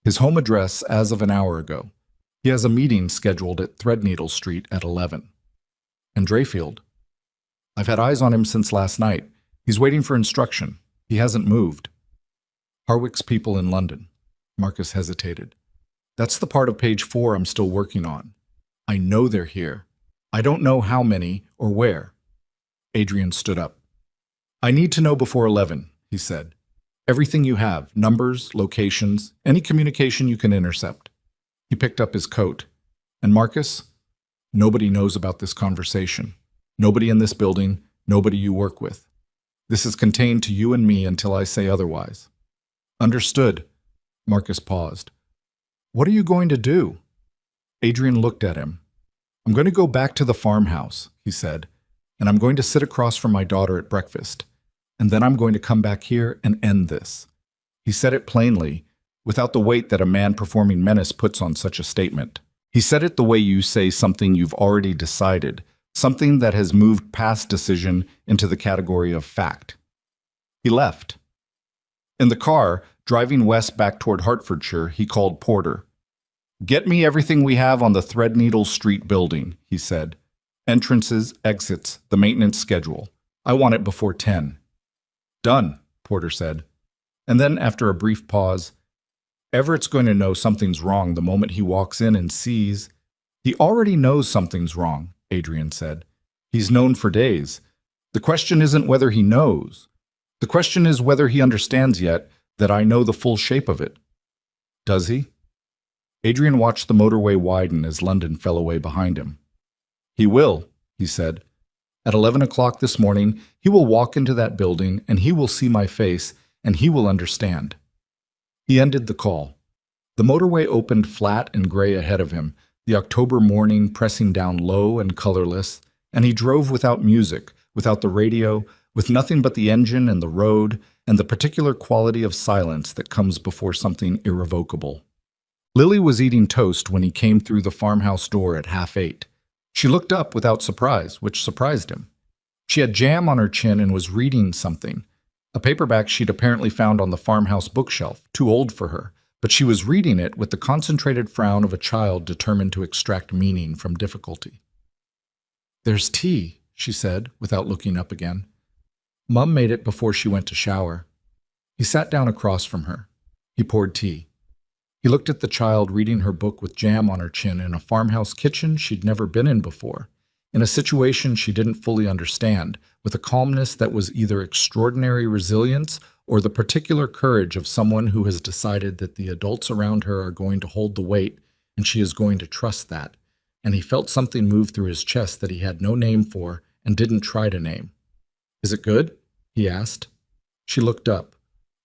"His home address as of an hour ago. He has a meeting scheduled at Threadneedle Street at 11. "And Drayfield?" "I've had eyes on him since last night. He's waiting for instruction. He hasn't moved." "Harwick's people in London." Marcus hesitated. "That's the part of page 4 I'm still working on. I know they're here. I don't know how many or where." Adrian stood up. "I need to know before 11, he said. "Everything you have, numbers, locations, any communication you can intercept." He picked up his coat. "And Marcus? Nobody knows about this conversation. Nobody in this building, nobody you work with. This is contained to you and me until I say otherwise." "Understood." Marcus paused. "What are you going to do?" Adrian looked at him. "I'm going to go back to the farmhouse," he said, "and I'm going to sit across from my daughter at breakfast. And then I'm going to come back here and end this." He said it plainly, without the weight that a man performing menace puts on such a statement. He said it the way you say something you've already decided, something that has moved past decision into the category of fact. He left. In the car, driving west back toward Hertfordshire, he called Porter. "Get me everything we have on the Threadneedle Street building," he said. "Entrances, exits, the maintenance schedule. I want it before 10. "Done," Porter said. And then, after a brief pause, "Everett's going to know something's wrong the moment he walks in and sees—" "He already knows something's wrong," Adrian said. "He's known for days. The question isn't whether he knows. The question is whether he understands yet that I know the full shape of it." "Does he?" Adrian watched the motorway widen as London fell away behind him. "He will," he said. "At 11 o'clock this morning, he will walk into that building, and he will see my face, and he will understand." He ended the call. The motorway opened flat and gray ahead of him, the October morning pressing down low and colorless, and he drove without music, without the radio, with nothing but the engine and the road, and the particular quality of silence that comes before something irrevocable. Lily was eating toast when he came through the farmhouse door at 7:30. She looked up without surprise, which surprised him. She had jam on her chin and was reading something, a paperback she'd apparently found on the farmhouse bookshelf, too old for her, but she was reading it with the concentrated frown of a child determined to extract meaning from difficulty. "There's tea," she said, without looking up again. "Mum made it before she went to shower." He sat down across from her. He poured tea. He looked at the child reading her book with jam on her chin in a farmhouse kitchen she'd never been in before. in a situation she didn't fully understand, with a calmness that was either extraordinary resilience or the particular courage of someone who has decided that the adults around her are going to hold the weight and she is going to trust that. And he felt something move through his chest that he had no name for and didn't try to name. "Is it good?" he asked. She looked up,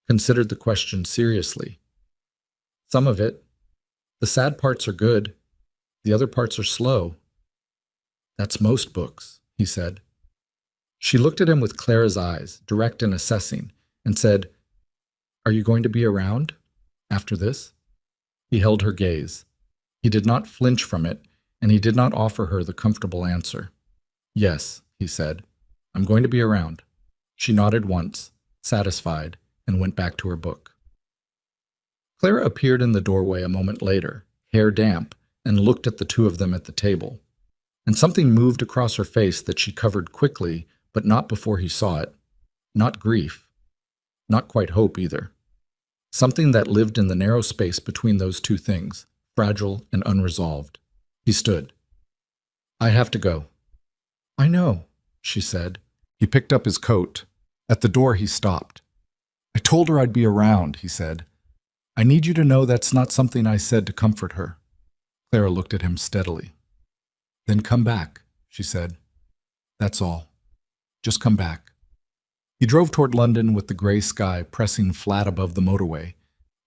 considered the question seriously. "Some of it. The sad parts are good. The other parts are slow." "That's most books," he said. She looked at him with Clara's eyes, direct and assessing, and said, "Are you going to be around after this?" He held her gaze. He did not flinch from it, and he did not offer her the comfortable answer. "Yes," he said. "I'm going to be around." She nodded once, satisfied, and went back to her book. Clara appeared in the doorway a moment later, hair damp, and looked at the two of them at the table. And something moved across her face that she covered quickly, but not before he saw it. Not grief. Not quite hope either. Something that lived in the narrow space between those two things, fragile and unresolved. He stood. "I have to go." "I know," she said. He picked up his coat. At the door he stopped. "I told her I'd be around," he said. "I need you to know that's not something I said to comfort her." Clara looked at him steadily. "Then come back," she said. "That's all. Just come back." He drove toward London with the gray sky pressing flat above the motorway,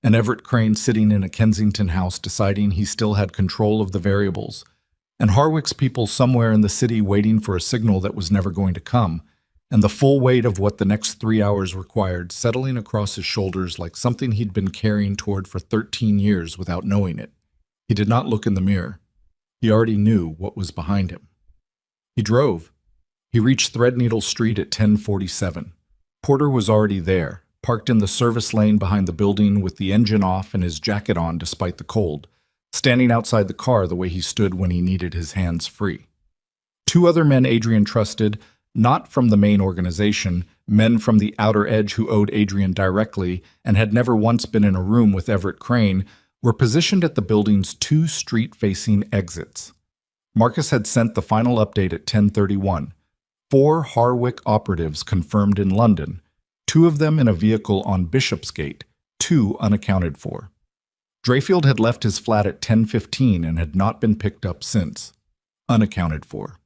and Everett Crane sitting in a Kensington house deciding he still had control of the variables, and Harwick's people somewhere in the city waiting for a signal that was never going to come, and the full weight of what the next 3 hours required settling across his shoulders like something he'd been carrying toward for 13 years without knowing it. He did not look in the mirror. He already knew what was behind him. He drove. He reached Threadneedle Street at 10:47. Porter was already there, parked in the service lane behind the building with the engine off and his jacket on despite the cold, standing outside the car the way he stood when he needed his hands free. Two other men Adrian trusted, not from the main organization, men from the outer edge who owed Adrian directly and had never once been in a room with Everett Crane, were positioned at the building's two street-facing exits. Marcus had sent the final update at 10:31. 4 Harwick operatives confirmed in London, 2 of them in a vehicle on Bishopsgate, 2 unaccounted for. Drayfield had left his flat at 10:15 and had not been picked up since. Unaccounted for.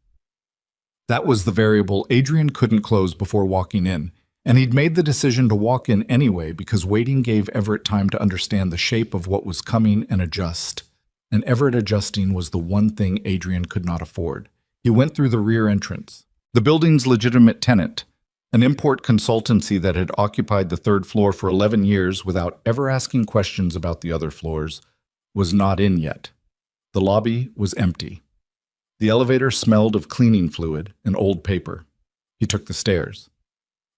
That was the variable Adrian couldn't close before walking in, and he'd made the decision to walk in anyway because waiting gave Everett time to understand the shape of what was coming and adjust. And Everett adjusting was the one thing Adrian could not afford. He went through the rear entrance. The building's legitimate tenant, an import consultancy that had occupied the 3rd floor for 11 years without ever asking questions about the other floors, was not in yet. The lobby was empty. The elevator smelled of cleaning fluid and old paper. He took the stairs.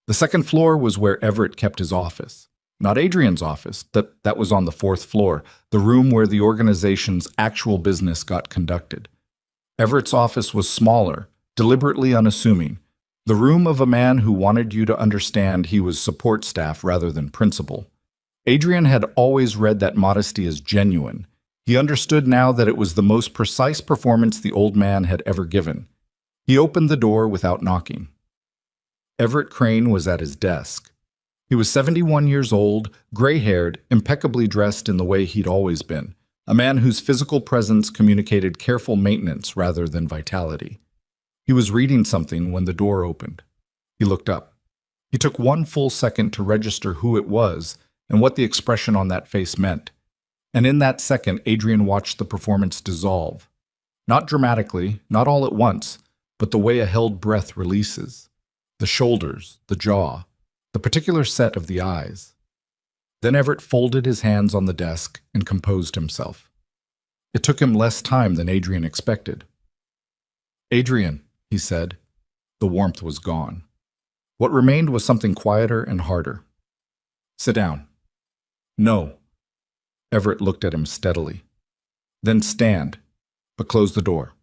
The 2nd floor was where Everett kept his office. Not Adrian's office, that was on the 4th floor, the room where the organization's actual business got conducted. Everett's office was smaller, deliberately unassuming, the room of a man who wanted you to understand he was support staff rather than principal. Adrian had always read that modesty as genuine. He understood now that it was the most precise performance the old man had ever given. He opened the door without knocking. Everett Crane was at his desk. He was 71 years old, gray-haired, impeccably dressed in the way he'd always been, a man whose physical presence communicated careful maintenance rather than vitality. He was reading something when the door opened. He looked up. He took one full second to register who it was and what the expression on that face meant. And in that second, Adrian watched the performance dissolve. Not dramatically, not all at once, but the way a held breath releases. The shoulders, the jaw, the particular set of the eyes. Then Everett folded his hands on the desk and composed himself. It took him less time than Adrian expected. "Adrian," he said. The warmth was gone. What remained was something quieter and harder. "Sit down." "No." Everett looked at him steadily. "Then stand, but close the door."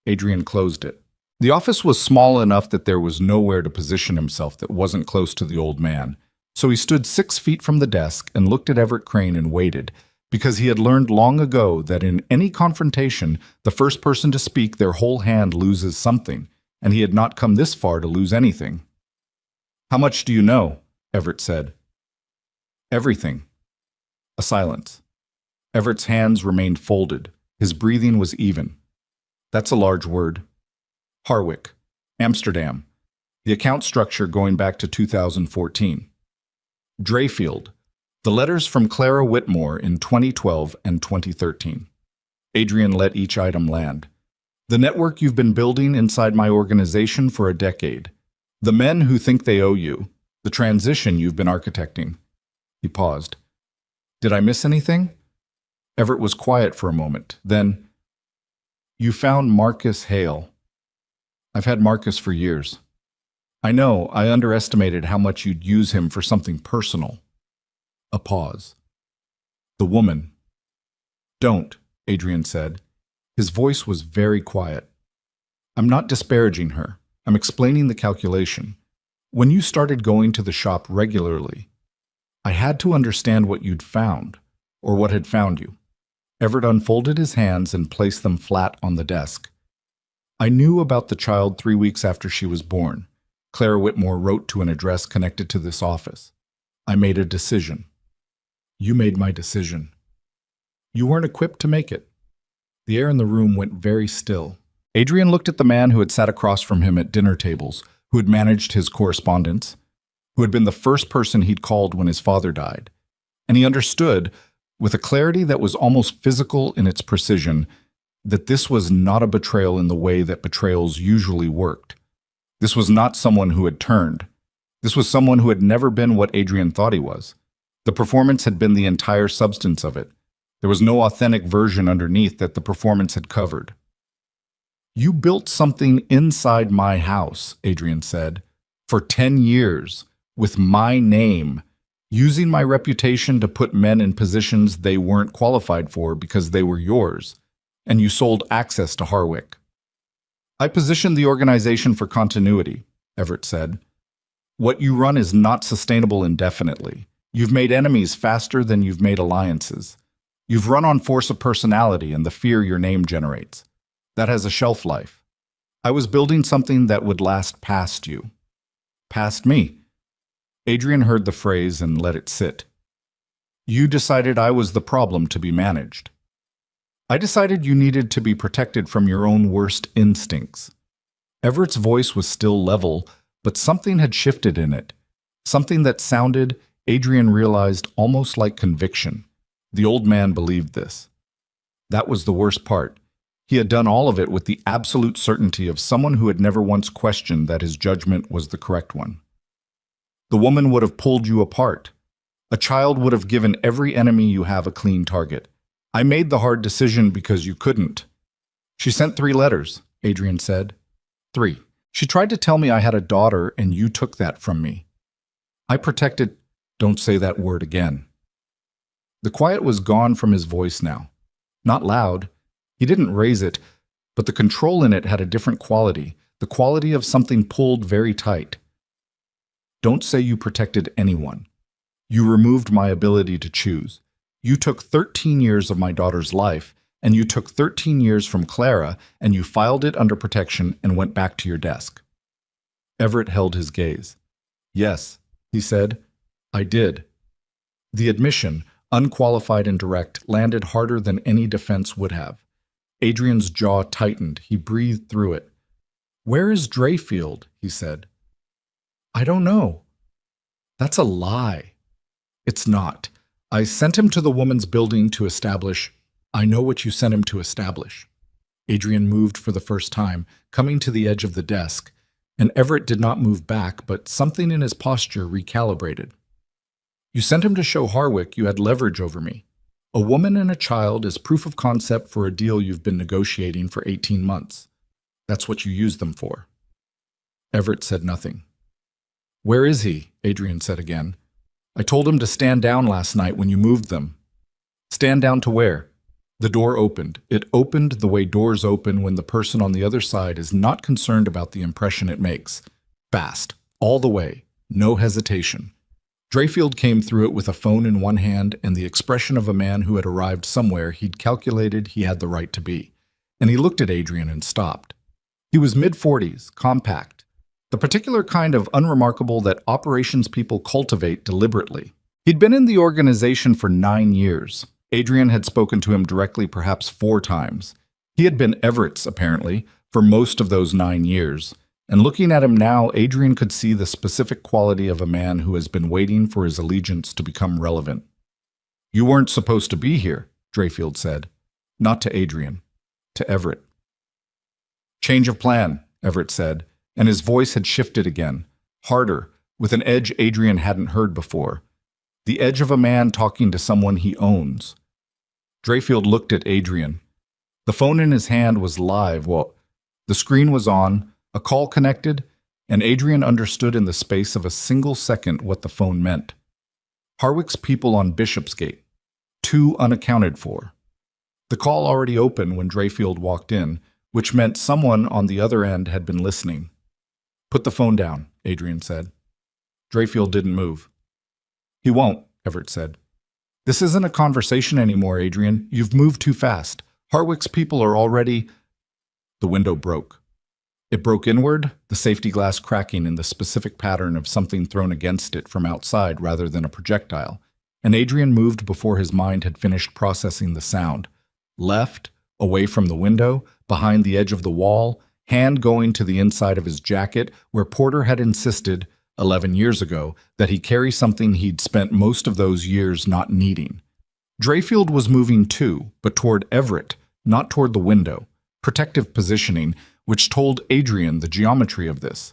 Adrian closed it. The office was small enough that there was nowhere to position himself that wasn't close to the old man, so he stood 6 feet from the desk and looked at Everett Crane and waited, because he had learned long ago that in any confrontation, the first person to speak, their whole hand loses something, and he had not come this far to lose anything. "How much do you know?" Everett said. "Everything." A silence. Everett's hands remained folded. His breathing was even. "That's a large word." Harwick, Amsterdam. The account structure going back to 2014. Drayfield. The letters from Clara Whitmore in 2012 and 2013. Adrian let each item land. "The network you've been building inside my organization for a decade. The men who think they owe you. The transition you've been architecting." He paused. "Did I miss anything?" Everett was quiet for a moment. Then, "You found Marcus Hale." "I've had Marcus for years." "I know, I underestimated how much you'd use him for something personal." A pause. "The woman." "Don't," Adrian said. His voice was very quiet. "I'm not disparaging her. I'm explaining the calculation. When you started going to the shop regularly, I had to understand what you'd found, or what had found you." Everett unfolded his hands and placed them flat on the desk. "I knew about the child 3 weeks after she was born. Clara Whitmore wrote to an address connected to this office. I made a decision." "You made my decision." "You weren't equipped to make it." The air in the room went very still. Adrian looked at the man who had sat across from him at dinner tables, who had managed his correspondence, who had been the first person he'd called when his father died. And he understood, with a clarity that was almost physical in its precision, that this was not a betrayal in the way that betrayals usually worked. This was not someone who had turned. This was someone who had never been what Adrian thought he was. The performance had been the entire substance of it. There was no authentic version underneath that the performance had covered. "You built something inside my house," Adrian said, "for 10 years, with my name, using my reputation to put men in positions they weren't qualified for because they were yours, and you sold access to Harwick." "I positioned the organization for continuity," Everett said. "What you run is not sustainable indefinitely. You've made enemies faster than you've made alliances. You've run on force of personality and the fear your name generates. That has a shelf life. I was building something that would last past you." "Past me." Adrian heard the phrase and let it sit. "You decided I was the problem to be managed. I decided you needed to be protected from your own worst instincts." Everett's voice was still level, but something had shifted in it. Something that sounded, Adrian realized, almost like conviction. The old man believed this. That was the worst part. He had done all of it with the absolute certainty of someone who had never once questioned that his judgment was the correct one. "The woman would have pulled you apart. A child would have given every enemy you have a clean target. I made the hard decision because you couldn't." "She sent 3 letters, Adrian said. 3. "She tried to tell me I had a daughter and you took that from me. I protected—" "Don't say that word again." The quiet was gone from his voice now. Not loud. He didn't raise it, but the control in it had a different quality, the quality of something pulled very tight. "Don't say you protected anyone. You removed my ability to choose. You took 13 years of my daughter's life, and you took 13 years from Clara, and you filed it under protection and went back to your desk." Everett held his gaze. "Yes," he said, "I did." The admission, unqualified and direct, landed harder than any defense would have. Adrian's jaw tightened. He breathed through it. "Where is Drayfield?" he said. "I don't know." "That's a lie." "It's not. I sent him to the woman's building to establish—" "I know what you sent him to establish." Adrian moved for the first time, coming to the edge of the desk, and Everett did not move back, but something in his posture recalibrated. "You sent him to show Harwick you had leverage over me. A woman and a child is proof of concept for a deal you've been negotiating for 18 months. That's what you used them for." Everett said nothing. "Where is he?" Adrian said again. "I told him to stand down last night when you moved them." "Stand down to where?" The door opened. It opened the way doors open when the person on the other side is not concerned about the impression it makes. Fast. All the way. No hesitation. Drayfield came through it with a phone in one hand and the expression of a man who had arrived somewhere he'd calculated he had the right to be. And he looked at Adrian and stopped. He was mid-40s, compact, the particular kind of unremarkable that operations people cultivate deliberately. He'd been in the organization for 9 years. Adrian had spoken to him directly perhaps 4 times. He had been Everett's, apparently, for most of those 9 years. And looking at him now, Adrian could see the specific quality of a man who has been waiting for his allegiance to become relevant. "You weren't supposed to be here," Drayfield said. Not to Adrian, to Everett. "Change of plan," Everett said, and his voice had shifted again, harder, with an edge Adrian hadn't heard before. The edge of a man talking to someone he owns. Drayfield looked at Adrian. The phone in his hand was live. Well, the screen was on, a call connected, and Adrian understood in the space of a single second what the phone meant. Harwick's people on Bishopsgate. 2 unaccounted for. The call already open when Drayfield walked in, which meant someone on the other end had been listening. "Put the phone down," Adrian said. Drayfield didn't move. "He won't," Everett said. "This isn't a conversation anymore, Adrian. You've moved too fast. Harwick's people are already—" The window broke. It broke inward, the safety glass cracking in the specific pattern of something thrown against it from outside rather than a projectile, and Adrian moved before his mind had finished processing the sound. Left, away from the window, behind the edge of the wall, hand going to the inside of his jacket, where Porter had insisted, 11 years ago, that he carry something he'd spent most of those years not needing. Drayfield was moving too, but toward Everett, not toward the window. Protective positioning, which told Adrian the geometry of this.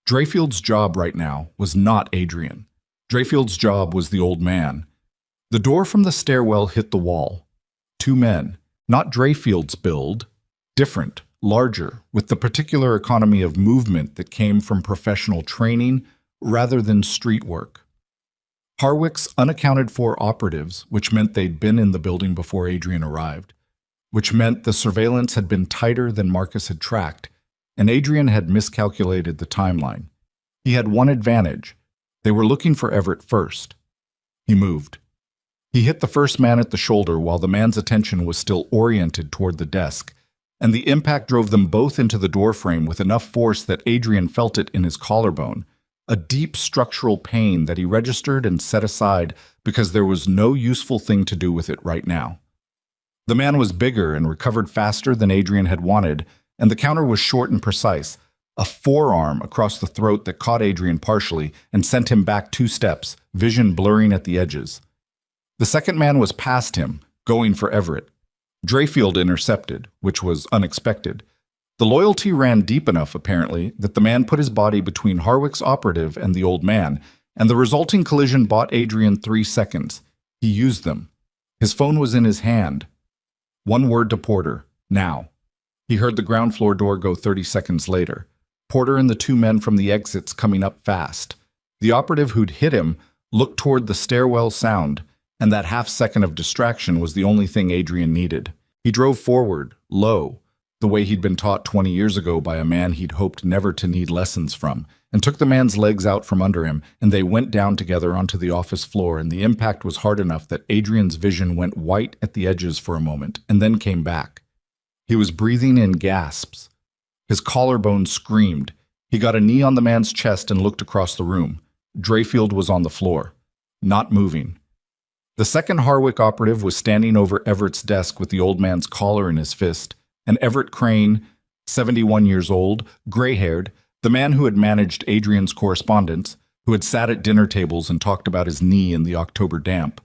Drayfield's job right now was not Adrian. Drayfield's job was the old man. The door from the stairwell hit the wall. 2 men, not Drayfield's build, different, larger, with the particular economy of movement that came from professional training rather than street work. Harwick's unaccounted-for operatives, which meant they'd been in the building before Adrian arrived, which meant the surveillance had been tighter than Marcus had tracked, and Adrian had miscalculated the timeline. He had one advantage. They were looking for Everett first. He moved. He hit the first man at the shoulder while the man's attention was still oriented toward the desk, and the impact drove them both into the doorframe with enough force that Adrian felt it in his collarbone, a deep structural pain that he registered and set aside because there was no useful thing to do with it right now. The man was bigger and recovered faster than Adrian had wanted, and the counter was short and precise, a forearm across the throat that caught Adrian partially and sent him back 2 steps, vision blurring at the edges. The second man was past him, going for Everett. Drayfield intercepted, which was unexpected. The loyalty ran deep enough, apparently, that the man put his body between Harwick's operative and the old man, and the resulting collision bought Adrian 3 seconds. He used them. His phone was in his hand. 1 word to Porter, now. He heard the ground floor door go 30 seconds later. Porter and the 2 men from the exits coming up fast. The operative who'd hit him looked toward the stairwell sound, and that half-second of distraction was the only thing Adrian needed. He drove forward, low, the way he'd been taught 20 years ago by a man he'd hoped never to need lessons from, and took the man's legs out from under him, and they went down together onto the office floor, and the impact was hard enough that Adrian's vision went white at the edges for a moment, and then came back. He was breathing in gasps. His collarbone screamed. He got a knee on the man's chest and looked across the room. Drayfield was on the floor, not moving. The second Harwick operative was standing over Everett's desk with the old man's collar in his fist, and Everett Crane, 71 years old, gray-haired, the man who had managed Adrian's correspondence, who had sat at dinner tables and talked about his knee in the October damp,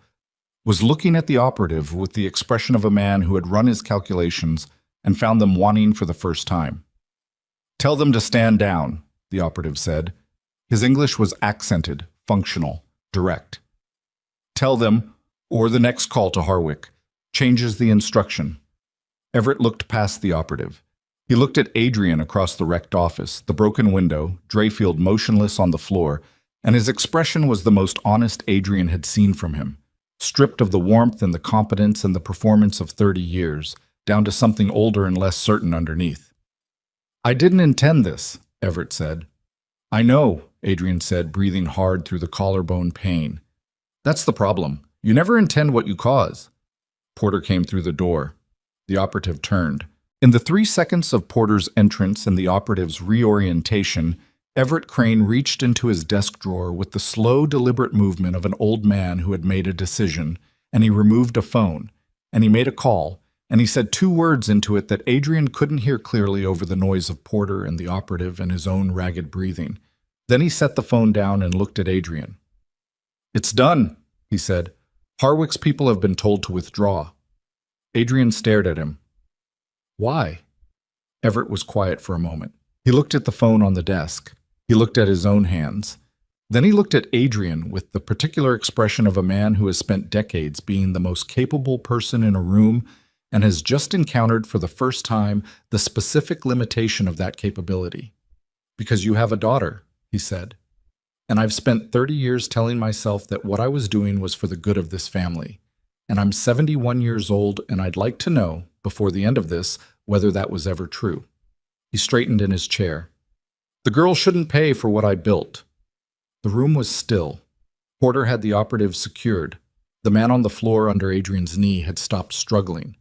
was looking at the operative with the expression of a man who had run his calculations and found them wanting for the first time. "Tell them to stand down," the operative said. His English was accented, functional, direct. "Tell them, or the next call to Harwick, changes the instruction." Everett looked past the operative. He looked at Adrian across the wrecked office, the broken window, Drayfield motionless on the floor, and his expression was the most honest Adrian had seen from him, stripped of the warmth and the competence and the performance of 30 years, down to something older and less certain underneath. "I didn't intend this," Everett said. "I know," Adrian said, breathing hard through the collarbone pain. That's the problem. You never intend what you cause. Porter came through the door. The operative turned. In the 3 seconds of Porter's entrance and the operative's reorientation, Everett Crane reached into his desk drawer with the slow, deliberate movement of an old man who had made a decision, and he removed a phone, and he made a call, and he said 2 words into it that Adrian couldn't hear clearly over the noise of Porter and the operative and his own ragged breathing. Then he set the phone down and looked at Adrian. "It's done," he said. "Harwick's people have been told to withdraw." Adrian stared at him. "Why?" Everett was quiet for a moment. He looked at the phone on the desk. He looked at his own hands. Then he looked at Adrian with the particular expression of a man who has spent decades being the most capable person in a room and has just encountered for the first time the specific limitation of that capability. "Because you have a daughter," he said. "And I've spent 30 years telling myself that what I was doing was for the good of this family. And I'm 71 years old, and I'd like to know, before the end of this, whether that was ever true." He straightened in his chair. "The girl shouldn't pay for what I built." The room was still. Porter had the operative secured. The man on the floor under Adrian's knee had stopped struggling.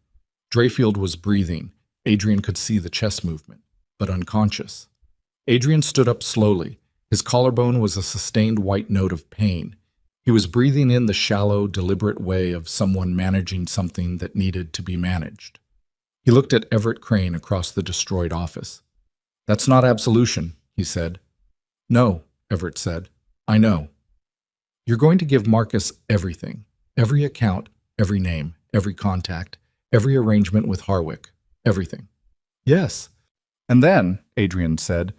Drayfield was breathing. Adrian could see the chest movement, but unconscious. Adrian stood up slowly. His collarbone was a sustained white note of pain. He was breathing in the shallow, deliberate way of someone managing something that needed to be managed. He looked at Everett Crane across the destroyed office. "That's not absolution," he said. "No," Everett said. "I know. You're going to give Marcus everything. Every account, every name, every contact, every arrangement with Harwick. Everything." "Yes." "And then," Adrian said,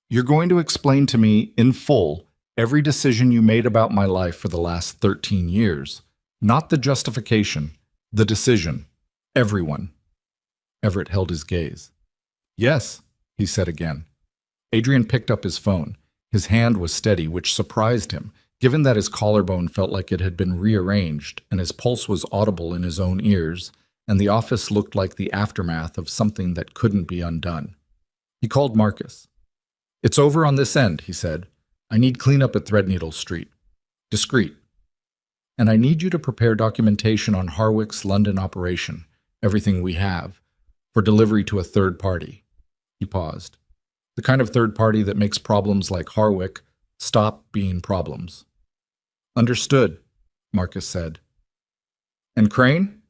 "you're going to explain to me in full every decision you made about my life for the last 13 years. Not the justification, the decision. Everyone." Everett held his gaze. "Yes," he said again. Adrian picked up his phone. His hand was steady, which surprised him, given that his collarbone felt like it had been rearranged and his pulse was audible in his own ears, and the office looked like the aftermath of something that couldn't be undone. He called Marcus. "It's over on this end," he said. "I need cleanup at Threadneedle Street. Discreet. And I need you to prepare documentation on Harwick's London operation, everything we have, for delivery to a third party." He paused. "The kind of third party that makes problems like Harwick stop being problems." "Understood," Marcus said. "And Crane?"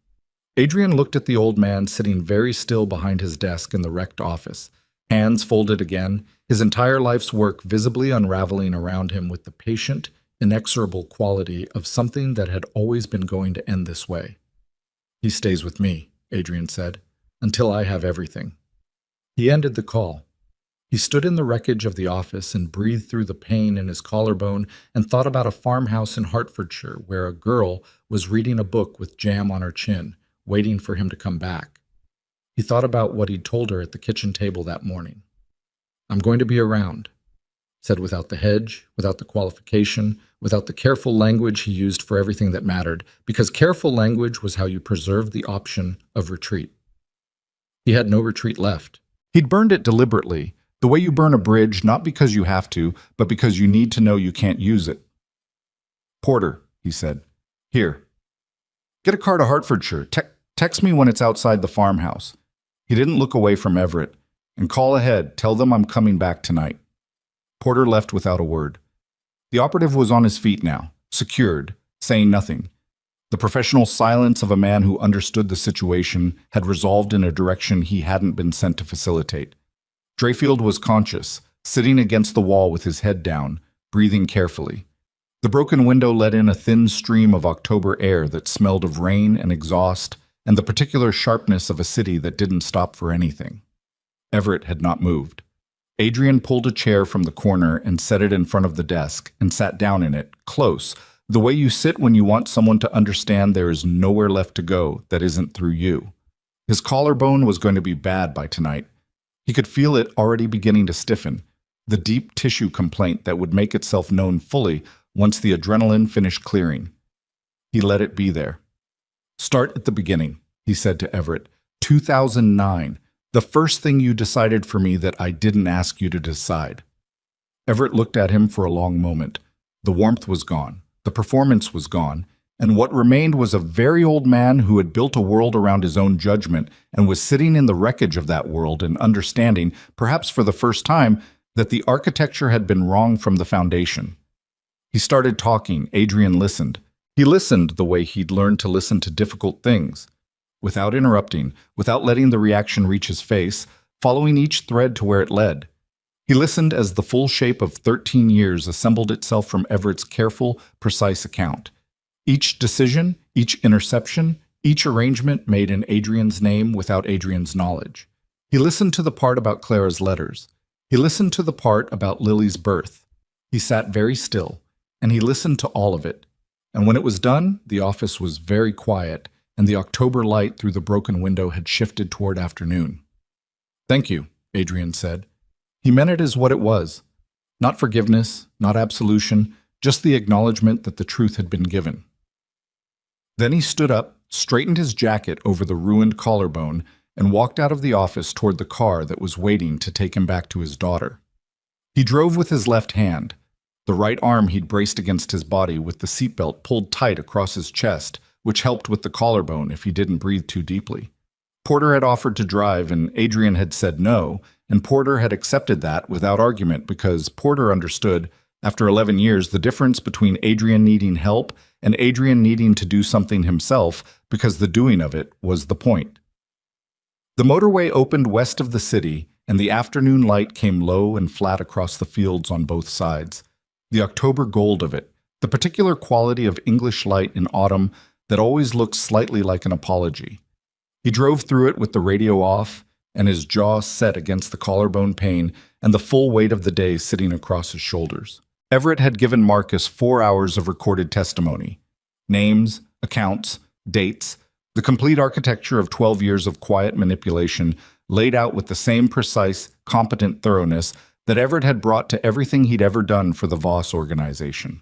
Adrian looked at the old man sitting very still behind his desk in the wrecked office, hands folded again, his entire life's work visibly unraveling around him with the patient, inexorable quality of something that had always been going to end this way. "He stays with me," Adrian said, "until I have everything." He ended the call. He stood in the wreckage of the office and breathed through the pain in his collarbone and thought about a farmhouse in Hertfordshire where a girl was reading a book with jam on her chin, waiting for him to come back. He thought about what he'd told her at the kitchen table that morning. "I'm going to be around," said without the hedge, without the qualification, without the careful language he used for everything that mattered, because careful language was how you preserved the option of retreat. He had no retreat left. He'd burned it deliberately, the way you burn a bridge, not because you have to, but because you need to know you can't use it. "Porter," he said, "here. Get a car to Hertfordshire. Text me when it's outside the farmhouse." He didn't look away from Everett. "And call ahead. Tell them I'm coming back tonight." Porter left without a word. The operative was on his feet now, secured, saying nothing. The professional silence of a man who understood the situation had resolved in a direction he hadn't been sent to facilitate. Drayfield was conscious, sitting against the wall with his head down, breathing carefully. The broken window let in a thin stream of October air that smelled of rain and exhaust and the particular sharpness of a city that didn't stop for anything. Everett had not moved. Adrian pulled a chair from the corner and set it in front of the desk and sat down in it, close, the way you sit when you want someone to understand there is nowhere left to go that isn't through you. His collarbone was going to be bad by tonight. He could feel it already beginning to stiffen, the deep tissue complaint that would make itself known fully once the adrenaline finished clearing. He let it be there. "Start at the beginning," he said to Everett. 2009, the first thing you decided for me that I didn't ask you to decide. Everett looked at him for a long moment. The warmth was gone. The performance was gone. And what remained was a very old man who had built a world around his own judgment and was sitting in the wreckage of that world and understanding, perhaps for the first time, that the architecture had been wrong from the foundation. He started talking. Adrian listened. He listened the way he'd learned to listen to difficult things, without interrupting, without letting the reaction reach his face, following each thread to where it led. He listened as the full shape of 13 years assembled itself from Everett's careful, precise account. Each decision, each interception, each arrangement made in Adrian's name without Adrian's knowledge. He listened to the part about Clara's letters. He listened to the part about Lily's birth. He sat very still, and he listened to all of it. And when it was done, the office was very quiet, and the October light through the broken window had shifted toward afternoon. "Thank you," Adrian said. He meant it as what it was. Not forgiveness, not absolution, just the acknowledgement that the truth had been given. Then he stood up, straightened his jacket over the ruined collarbone, and walked out of the office toward the car that was waiting to take him back to his daughter. He drove with his left hand. The right arm he'd braced against his body with the seatbelt pulled tight across his chest, which helped with the collarbone if he didn't breathe too deeply. Porter had offered to drive, and Adrian had said no, and Porter had accepted that without argument because Porter understood, after 11 years, the difference between Adrian needing help and Adrian needing to do something himself because the doing of it was the point. The motorway opened west of the city, and the afternoon light came low and flat across the fields on both sides. The October gold of it, the particular quality of English light in autumn that always looks slightly like an apology. He drove through it with the radio off, and his jaw set against the collarbone pain and the full weight of the day sitting across his shoulders. Everett had given Marcus 4 hours of recorded testimony. Names, accounts, dates, the complete architecture of 12 years of quiet manipulation laid out with the same precise, competent thoroughness that Everett had brought to everything he'd ever done for the Voss organization.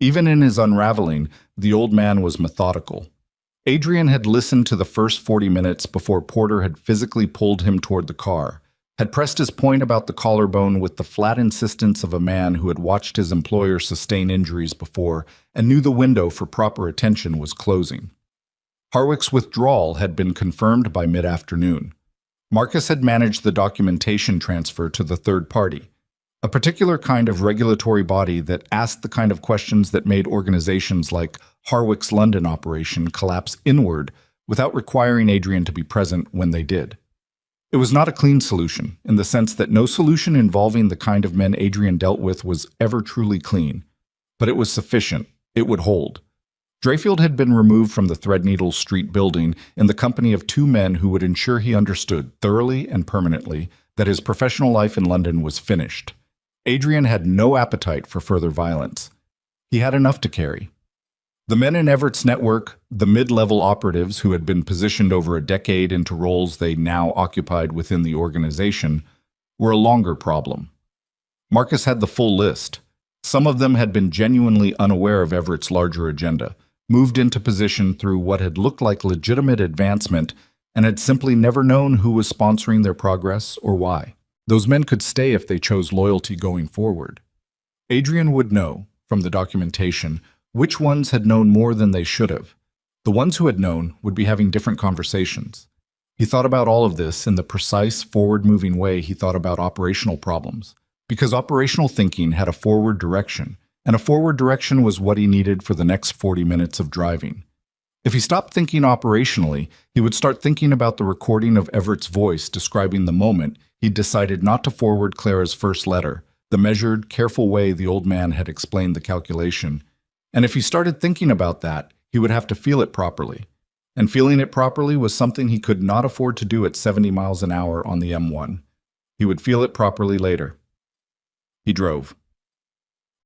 Even in his unraveling, the old man was methodical. Adrian had listened to the first 40 minutes before Porter had physically pulled him toward the car, had pressed his point about the collarbone with the flat insistence of a man who had watched his employer sustain injuries before and knew the window for proper attention was closing. Harwick's withdrawal had been confirmed by mid-afternoon. Marcus had managed the documentation transfer to the third party, a particular kind of regulatory body that asked the kind of questions that made organizations like Harwick's London operation collapse inward without requiring Adrian to be present when they did. It was not a clean solution, in the sense that no solution involving the kind of men Adrian dealt with was ever truly clean. But it was sufficient. It would hold. Drayfield had been removed from the Threadneedle Street building in the company of 2 men who would ensure he understood, thoroughly and permanently, that his professional life in London was finished. Adrian had no appetite for further violence. He had enough to carry. The men in Everett's network, the mid-level operatives who had been positioned over a decade into roles they now occupied within the organization, were a longer problem. Marcus had the full list. Some of them had been genuinely unaware of Everett's larger agenda, moved into position through what had looked like legitimate advancement, and had simply never known who was sponsoring their progress or why. Those men could stay if they chose loyalty going forward. Adrian would know, from the documentation, which ones had known more than they should have. The ones who had known would be having different conversations. He thought about all of this in the precise, forward-moving way he thought about operational problems, because operational thinking had a forward direction, and a forward direction was what he needed for the next 40 minutes of driving. If he stopped thinking operationally, he would start thinking about the recording of Everett's voice describing the moment he'd decided not to forward Clara's first letter, the measured, careful way the old man had explained the calculation. And if he started thinking about that, he would have to feel it properly. And feeling it properly was something he could not afford to do at 70 miles an hour on the M1. He would feel it properly later. He drove.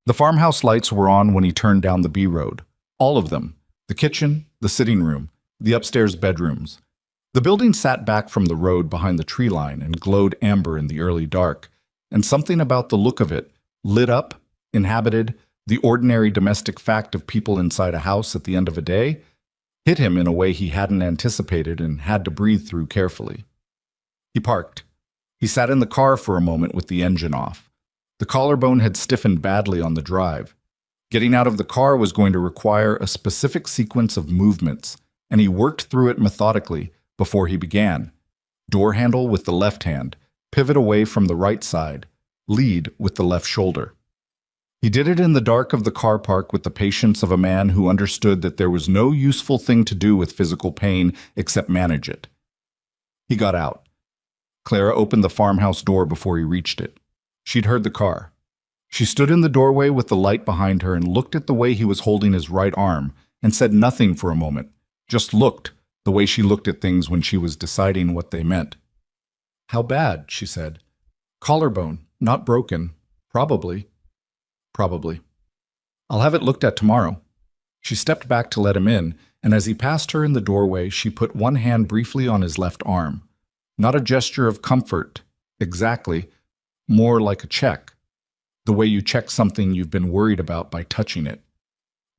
The farmhouse lights were on when he turned down the B road. All of them. The kitchen, the sitting room, the upstairs bedrooms. The building sat back from the road behind the tree line and glowed amber in the early dark, and something about the look of it, lit up, inhabited, the ordinary domestic fact of people inside a house at the end of a day, hit him in a way he hadn't anticipated and had to breathe through carefully. He parked. He sat in the car for a moment with the engine off. The collarbone had stiffened badly on the drive. Getting out of the car was going to require a specific sequence of movements, and he worked through it methodically before he began. Door handle with the left hand, pivot away from the right side, lead with the left shoulder. He did it in the dark of the car park with the patience of a man who understood that there was no useful thing to do with physical pain except manage it. He got out. Clara opened the farmhouse door before he reached it. She'd heard the car. She stood in the doorway with the light behind her and looked at the way he was holding his right arm and said nothing for a moment, just looked, the way she looked at things when she was deciding what they meant. "How bad?" she said. "Collarbone, not broken. Probably." "Probably. I'll have it looked at tomorrow." She stepped back to let him in, and as he passed her in the doorway, she put one hand briefly on his left arm. Not a gesture of comfort, exactly, more like a check. The way you check something you've been worried about by touching it.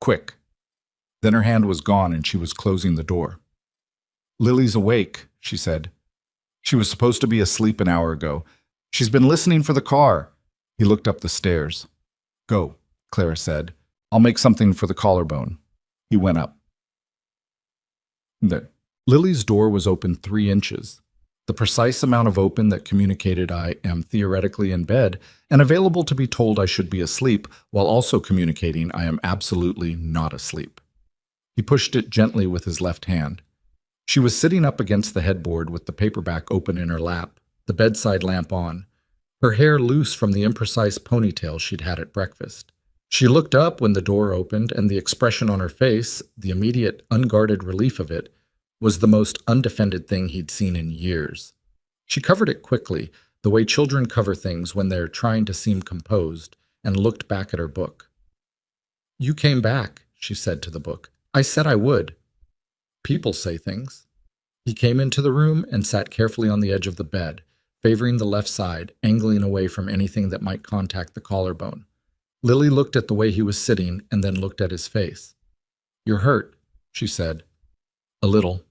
Quick. Then her hand was gone and she was closing the door. "Lily's awake," she said. "She was supposed to be asleep an hour ago. She's been listening for the car." He looked up the stairs. "Go," Clara said. "I'll make something for the collarbone." He went up. Lily's door was open 3 inches. The precise amount of open that communicated I am theoretically in bed and available to be told I should be asleep, while also communicating I am absolutely not asleep. He pushed it gently with his left hand. She was sitting up against the headboard with the paperback open in her lap, the bedside lamp on, her hair loose from the imprecise ponytail she'd had at breakfast. She looked up when the door opened, and the expression on her face, the immediate, unguarded relief of it, was the most undefended thing he'd seen in years. She covered it quickly, the way children cover things when they're trying to seem composed, and looked back at her book. "You came back," she said to the book. "I said I would." People say things. He came into the room and sat carefully on the edge of the bed, favoring the left side, angling away from anything that might contact the collarbone. Lily looked at the way he was sitting and then looked at his face. "You're hurt," she said. "A little."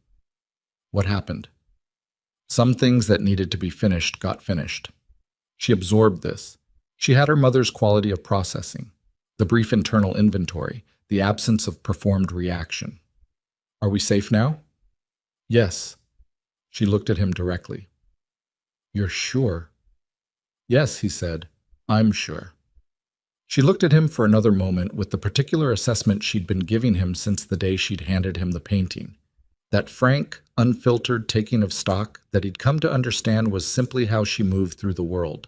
"What happened?" Some things that needed to be finished got finished. She absorbed this. She had her mother's quality of processing, the brief internal inventory, the absence of performed reaction. "Are we safe now?" "Yes." She looked at him directly. "You're sure?" "Yes," he said. "I'm sure." She looked at him for another moment with the particular assessment she'd been giving him since the day she'd handed him the painting. That frank, unfiltered taking of stock that he'd come to understand was simply how she moved through the world.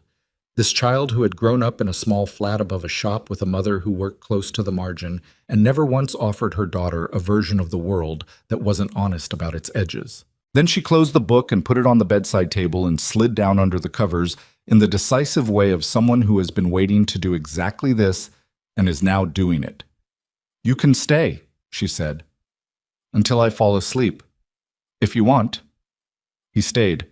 This child who had grown up in a small flat above a shop with a mother who worked close to the margin and never once offered her daughter a version of the world that wasn't honest about its edges. Then she closed the book and put it on the bedside table and slid down under the covers in the decisive way of someone who has been waiting to do exactly this and is now doing it. "You can stay," she said, "until I fall asleep. If you want." He stayed.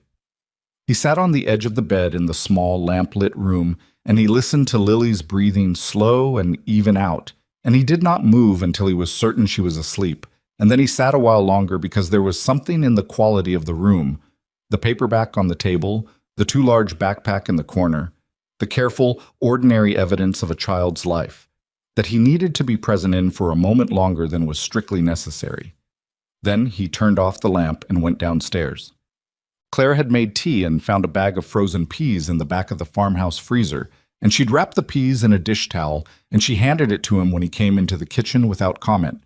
He sat on the edge of the bed in the small lamp-lit room, and he listened to Lily's breathing slow and even out, and he did not move until he was certain she was asleep, and then he sat a while longer because there was something in the quality of the room, the paperback on the table, the too large backpack in the corner, the careful, ordinary evidence of a child's life, that he needed to be present in for a moment longer than was strictly necessary. Then he turned off the lamp and went downstairs. Clara had made tea and found a bag of frozen peas in the back of the farmhouse freezer, and she'd wrapped the peas in a dish towel, and she handed it to him when he came into the kitchen without comment.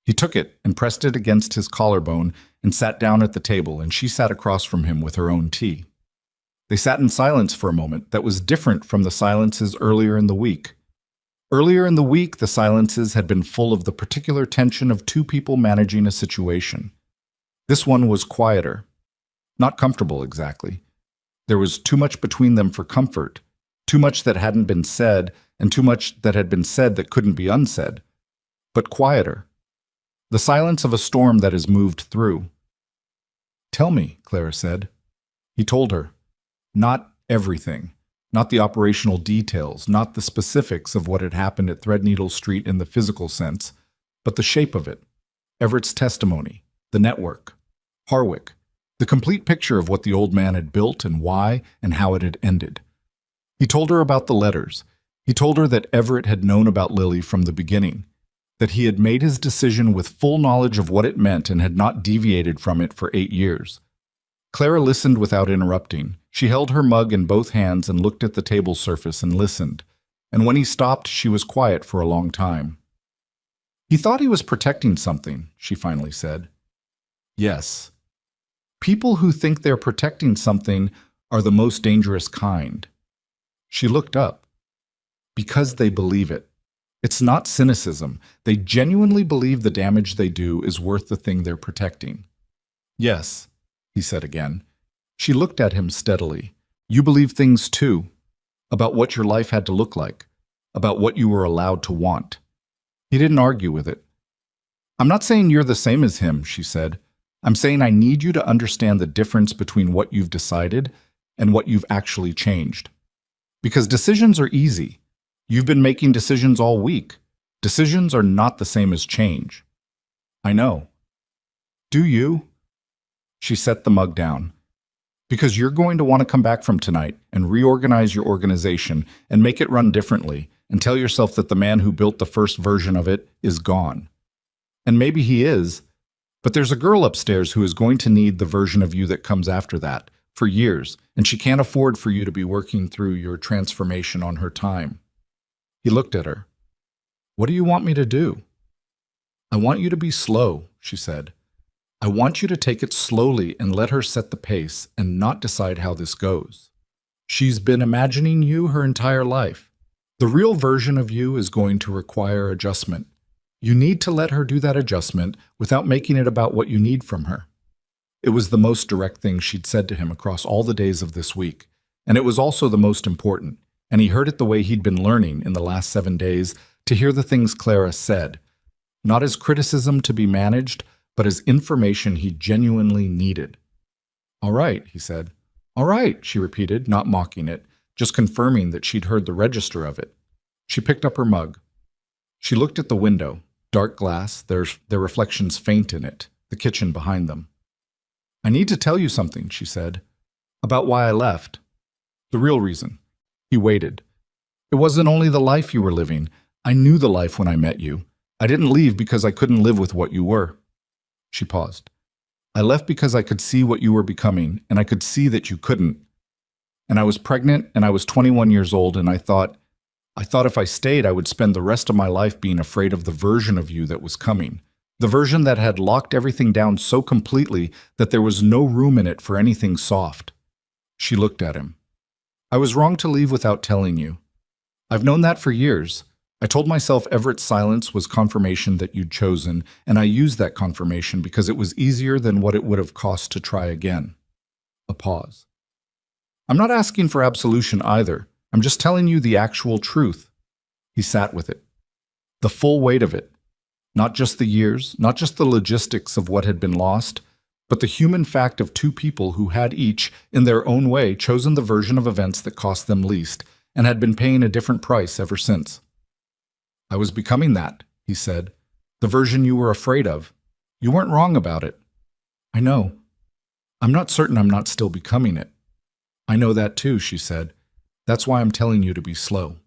He took it and pressed it against his collarbone and sat down at the table, and she sat across from him with her own tea. They sat in silence for a moment that was different from the silences earlier in the week. Earlier in the week, the silences had been full of the particular tension of two people managing a situation. This one was quieter. Not comfortable, exactly. There was too much between them for comfort, too much that hadn't been said, and too much that had been said that couldn't be unsaid. But quieter. The silence of a storm that has moved through. "Tell me," Clara said. He told her. Not everything. Not the operational details, not the specifics of what had happened at Threadneedle Street in the physical sense, but the shape of it. Everett's testimony, the network, Harwick, the complete picture of what the old man had built and why and how it had ended. He told her about the letters. He told her that Everett had known about Lily from the beginning, that he had made his decision with full knowledge of what it meant and had not deviated from it for 8 years. Clara listened without interrupting. She held her mug in both hands and looked at the table surface and listened. And when he stopped, she was quiet for a long time. He thought he was protecting something, she finally said. Yes. People who think they're protecting something are the most dangerous kind. She looked up. Because they believe it. It's not cynicism. They genuinely believe the damage they do is worth the thing they're protecting. Yes, he said again. She looked at him steadily. You believe things too. About what your life had to look like. About what you were allowed to want. He didn't argue with it. I'm not saying you're the same as him, she said. I'm saying I need you to understand the difference between what you've decided and what you've actually changed. Because decisions are easy. You've been making decisions all week. Decisions are not the same as change. I know. Do you? She set the mug down. Because you're going to want to come back from tonight and reorganize your organization and make it run differently and tell yourself that the man who built the first version of it is gone. And maybe he is, but there's a girl upstairs who is going to need the version of you that comes after that for years, and she can't afford for you to be working through your transformation on her time. He looked at her. What do you want me to do? I want you to be slow, she said. I want you to take it slowly and let her set the pace and not decide how this goes. She's been imagining you her entire life. The real version of you is going to require adjustment. You need to let her do that adjustment without making it about what you need from her. It was the most direct thing she'd said to him across all the days of this week, and it was also the most important. And he heard it the way he'd been learning in the last 7 days to hear the things Clara said, not as criticism to be managed, but as information he genuinely needed. All right, he said. All right, she repeated, not mocking it, just confirming that she'd heard the register of it. She picked up her mug. She looked at the window, dark glass, their reflections faint in it, the kitchen behind them. I need to tell you something, she said, about why I left. The real reason. He waited. It wasn't only the life you were living. I knew the life when I met you. I didn't leave because I couldn't live with what you were. She paused. I left because I could see what you were becoming, and I could see that you couldn't. And I was pregnant, and I was 21 years old, and I thought if I stayed, I would spend the rest of my life being afraid of the version of you that was coming. The version that had locked everything down so completely that there was no room in it for anything soft. She looked at him. I was wrong to leave without telling you. I've known that for years. I told myself Everett's silence was confirmation that you'd chosen, and I used that confirmation because it was easier than what it would have cost to try again. A pause. I'm not asking for absolution either. I'm just telling you the actual truth. He sat with it. The full weight of it. Not just the years, not just the logistics of what had been lost, but the human fact of two people who had each, in their own way, chosen the version of events that cost them least, and had been paying a different price ever since. I was becoming that, he said. The version you were afraid of. You weren't wrong about it. I know. I'm not certain I'm not still becoming it. I know that too, she said. That's why I'm telling you to be slow.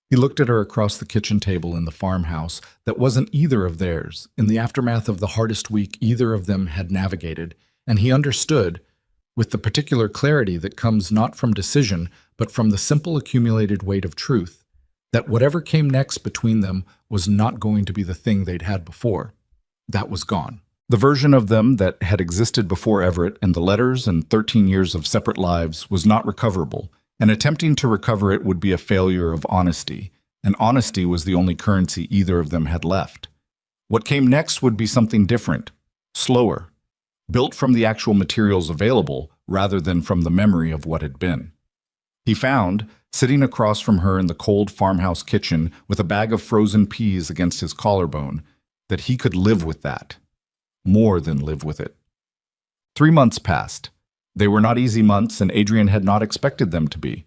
He looked at her across the kitchen table in the farmhouse that wasn't either of theirs, in the aftermath of the hardest week either of them had navigated, and he understood, with the particular clarity that comes not from decision, but from the simple accumulated weight of truth, that whatever came next between them was not going to be the thing they'd had before. That was gone. The version of them that had existed before Everett and the letters and 13 years of separate lives was not recoverable, and attempting to recover it would be a failure of honesty, and honesty was the only currency either of them had left. What came next would be something different, slower, built from the actual materials available rather than from the memory of what had been. He found, sitting across from her in the cold farmhouse kitchen with a bag of frozen peas against his collarbone, that he could live with that. More than live with it. 3 months passed. They were not easy months, and Adrian had not expected them to be.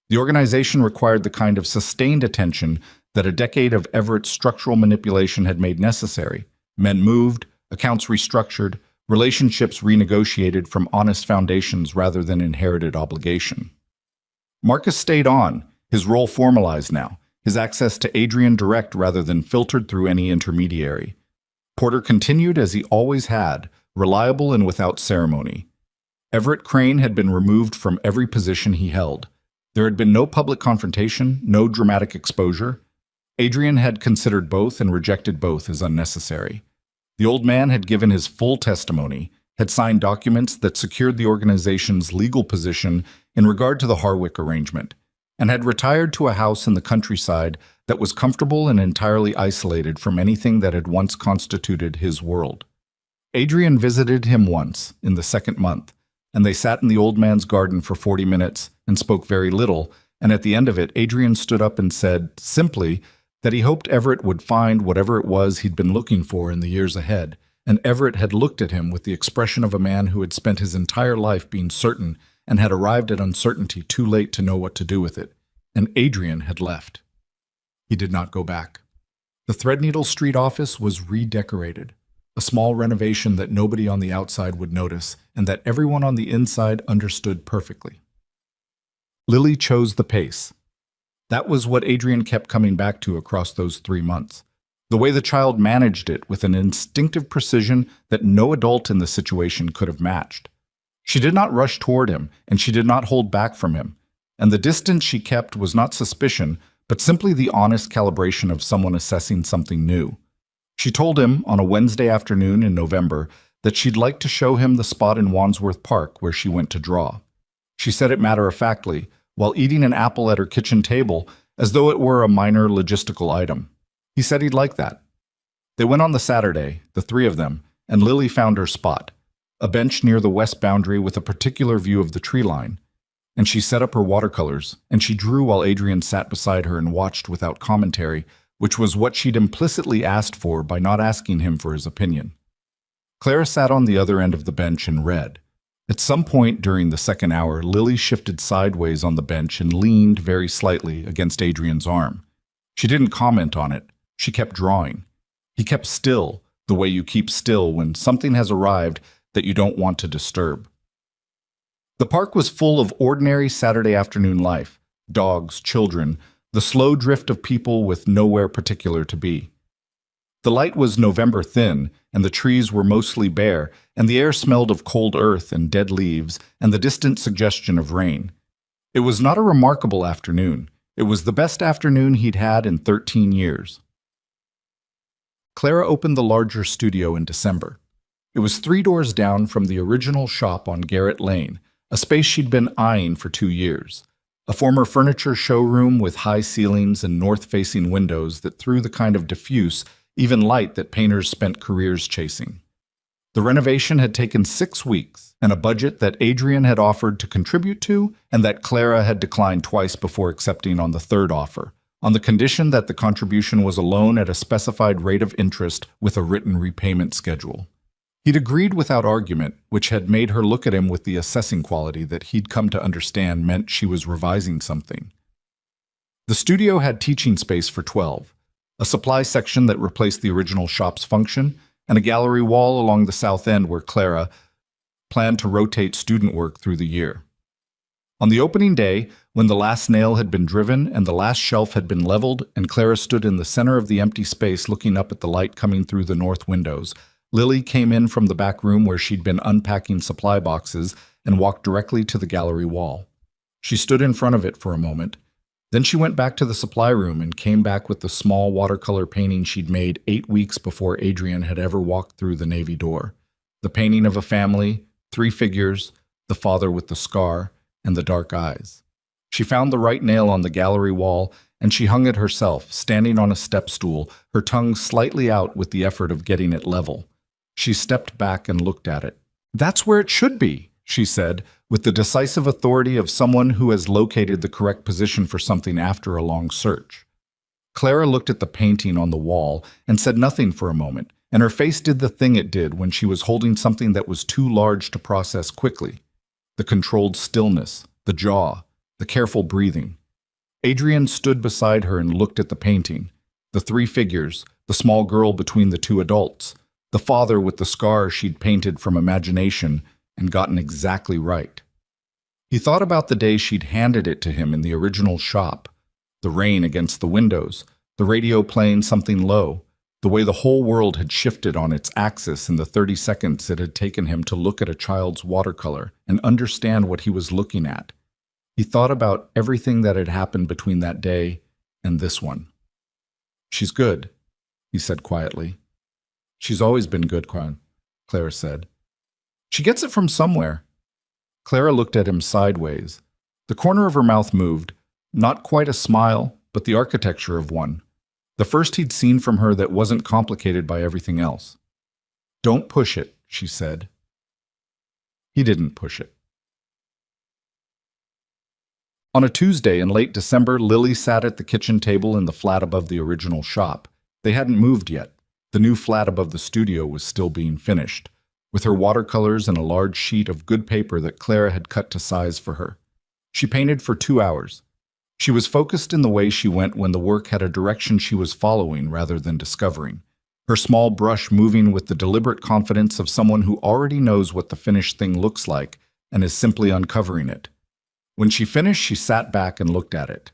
The organization required the kind of sustained attention that a decade of Everett's structural manipulation had made necessary. Men moved, accounts restructured, relationships renegotiated from honest foundations rather than inherited obligation. Marcus stayed on, his role formalized now, his access to Adrian direct rather than filtered through any intermediary. Porter continued as he always had, reliable and without ceremony. Everett Crane had been removed from every position he held. There had been no public confrontation, no dramatic exposure. Adrian had considered both and rejected both as unnecessary. The old man had given his full testimony, had signed documents that secured the organization's legal position in regard to the Harwick arrangement, and had retired to a house in the countryside that was comfortable and entirely isolated from anything that had once constituted his world. Adrian visited him once, in the second month, and they sat in the old man's garden for 40 minutes and spoke very little, and at the end of it, Adrian stood up and said, simply, that he hoped Everett would find whatever it was he'd been looking for in the years ahead, and Everett had looked at him with the expression of a man who had spent his entire life being certain and had arrived at uncertainty too late to know what to do with it, and Adrian had left. He did not go back. The Threadneedle Street office was redecorated, a small renovation that nobody on the outside would notice and that everyone on the inside understood perfectly. Lily chose the pace. That was what Adrian kept coming back to across those 3 months. The way the child managed it with an instinctive precision that no adult in the situation could have matched. She did not rush toward him, and she did not hold back from him. And the distance she kept was not suspicion, but simply the honest calibration of someone assessing something new. She told him on a Wednesday afternoon in November that she'd like to show him the spot in Wandsworth Park where she went to draw. She said it matter-of-factly, while eating an apple at her kitchen table, as though it were a minor logistical item. He said he'd like that. They went on the Saturday, the three of them, and Lily found her spot, a bench near the west boundary with a particular view of the tree line. And she set up her watercolors, and she drew while Adrian sat beside her and watched without commentary, which was what she'd implicitly asked for by not asking him for his opinion. Clara sat on the other end of the bench and read. At some point during the second hour, Lily shifted sideways on the bench and leaned very slightly against Adrian's arm. She didn't comment on it. She kept drawing. He kept still, the way you keep still when something has arrived that you don't want to disturb. The park was full of ordinary Saturday afternoon life, dogs, children, the slow drift of people with nowhere particular to be. The light was November thin, and the trees were mostly bare, and the air smelled of cold earth and dead leaves and the distant suggestion of rain. It was not a remarkable afternoon. It was the best afternoon he'd had in 13 years. Clara opened the larger studio in December. It was 3 doors down from the original shop on Garrett Lane, a space she'd been eyeing for 2 years. A former furniture showroom with high ceilings and north-facing windows that threw the kind of diffuse, even light that painters spent careers chasing. The renovation had taken 6 weeks, and a budget that Adrian had offered to contribute to, and that Clara had declined twice before accepting on the third offer, on the condition that the contribution was a loan at a specified rate of interest with a written repayment schedule. He'd agreed without argument, which had made her look at him with the assessing quality that he'd come to understand meant she was revising something. The studio had teaching space for 12, a supply section that replaced the original shop's function, and a gallery wall along the south end where Clara planned to rotate student work through the year. On the opening day, when the last nail had been driven and the last shelf had been leveled and Clara stood in the center of the empty space looking up at the light coming through the north windows, Lily came in from the back room where she'd been unpacking supply boxes and walked directly to the gallery wall. She stood in front of it for a moment. Then she went back to the supply room and came back with the small watercolor painting she'd made 8 weeks before Adrian had ever walked through the navy door. The painting of a family, 3 figures, the father with the scar, and the dark eyes. She found the right nail on the gallery wall, and she hung it herself, standing on a step stool, her tongue slightly out with the effort of getting it level. She stepped back and looked at it. "That's where it should be," she said, with the decisive authority of someone who has located the correct position for something after a long search. Clara looked at the painting on the wall and said nothing for a moment, and her face did the thing it did when she was holding something that was too large to process quickly. The controlled stillness, the jaw, the careful breathing. Adrian stood beside her and looked at the painting. The 3 figures, the small girl between the 2 adults, the father with the scar she'd painted from imagination and gotten exactly right. He thought about the day she'd handed it to him in the original shop, the rain against the windows, the radio playing something low, the way the whole world had shifted on its axis in the 30 seconds it had taken him to look at a child's watercolor and understand what he was looking at. He thought about everything that had happened between that day and this one. "She's good," he said quietly. "She's always been good, Clara said. "She gets it from somewhere." Clara looked at him sideways. The corner of her mouth moved, not quite a smile, but the architecture of one. The first he'd seen from her that wasn't complicated by everything else. "Don't push it," she said. He didn't push it. On a Tuesday in late December, Lily sat at the kitchen table in the flat above the original shop. They hadn't moved yet. The new flat above the studio was still being finished, with her watercolors and a large sheet of good paper that Clara had cut to size for her. She painted for 2 hours. She was focused in the way she went when the work had a direction she was following rather than discovering, her small brush moving with the deliberate confidence of someone who already knows what the finished thing looks like and is simply uncovering it. When she finished, she sat back and looked at it.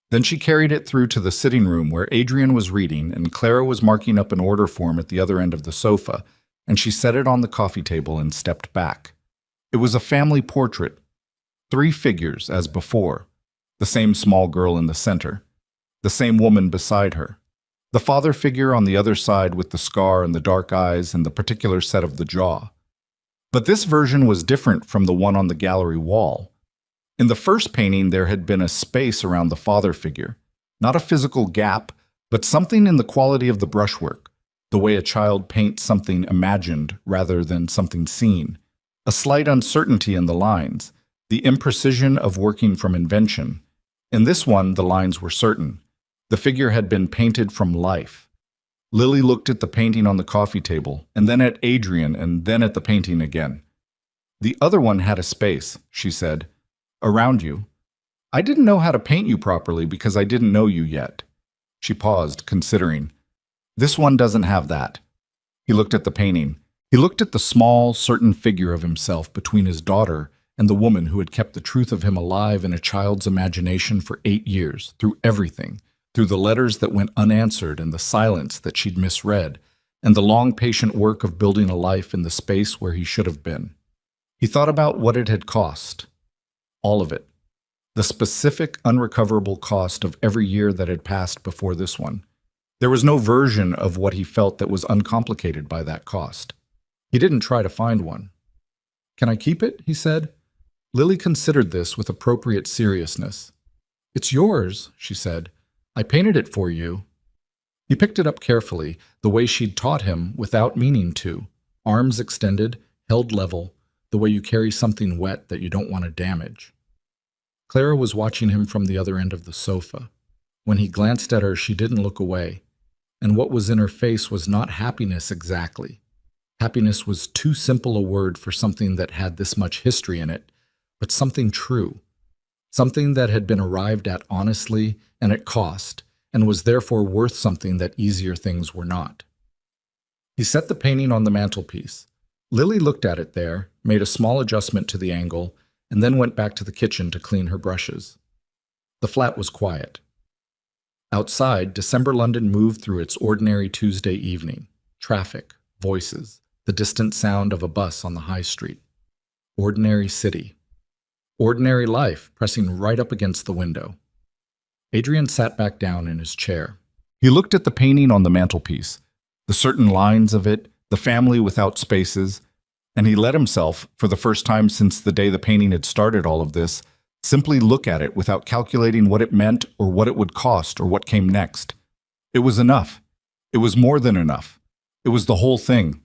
Then she carried it through to the sitting room where Adrian was reading and Clara was marking up an order form at the other end of the sofa, and she set it on the coffee table and stepped back. It was a family portrait. 3 figures, as before. The same small girl in the center. The same woman beside her. The father figure on the other side with the scar and the dark eyes and the particular set of the jaw. But this version was different from the one on the gallery wall. In the first painting, there had been a space around the father figure. Not a physical gap, but something in the quality of the brushwork, the way a child paints something imagined rather than something seen. A slight uncertainty in the lines, the imprecision of working from invention. In this one, the lines were certain. The figure had been painted from life. Lily looked at the painting on the coffee table, and then at Adrian, and then at the painting again. "The other one had a space," she said. "Around you. I didn't know how to paint you properly because I didn't know you yet." She paused, considering. "This one doesn't have that." He looked at the painting. He looked at the small, certain figure of himself between his daughter and the woman who had kept the truth of him alive in a child's imagination for 8 years, through everything, through the letters that went unanswered and the silence that she'd misread, and the long, patient work of building a life in the space where he should have been. He thought about what it had cost. All of it. The specific, unrecoverable cost of every year that had passed before this one. There was no version of what he felt that was uncomplicated by that cost. He didn't try to find one. "Can I keep it?" he said. Lily considered this with appropriate seriousness. "It's yours," she said. "I painted it for you." He picked it up carefully, the way she'd taught him without meaning to. Arms extended, held level, the way you carry something wet that you don't want to damage. Clara was watching him from the other end of the sofa. When he glanced at her, she didn't look away. And what was in her face was not happiness exactly. Happiness was too simple a word for something that had this much history in it, but something true. Something that had been arrived at honestly and at cost, and was therefore worth something that easier things were not. He set the painting on the mantelpiece. Lily looked at it there, made a small adjustment to the angle, and then went back to the kitchen to clean her brushes. The flat was quiet. Outside, December London moved through its ordinary Tuesday evening. Traffic, voices, the distant sound of a bus on the high street. Ordinary city. Ordinary life pressing right up against the window. Adrian sat back down in his chair. He looked at the painting on the mantelpiece, the certain lines of it, the family without spaces, and he let himself, for the first time since the day the painting had started all of this, simply look at it without calculating what it meant or what it would cost or what came next. It was enough. It was more than enough. It was the whole thing,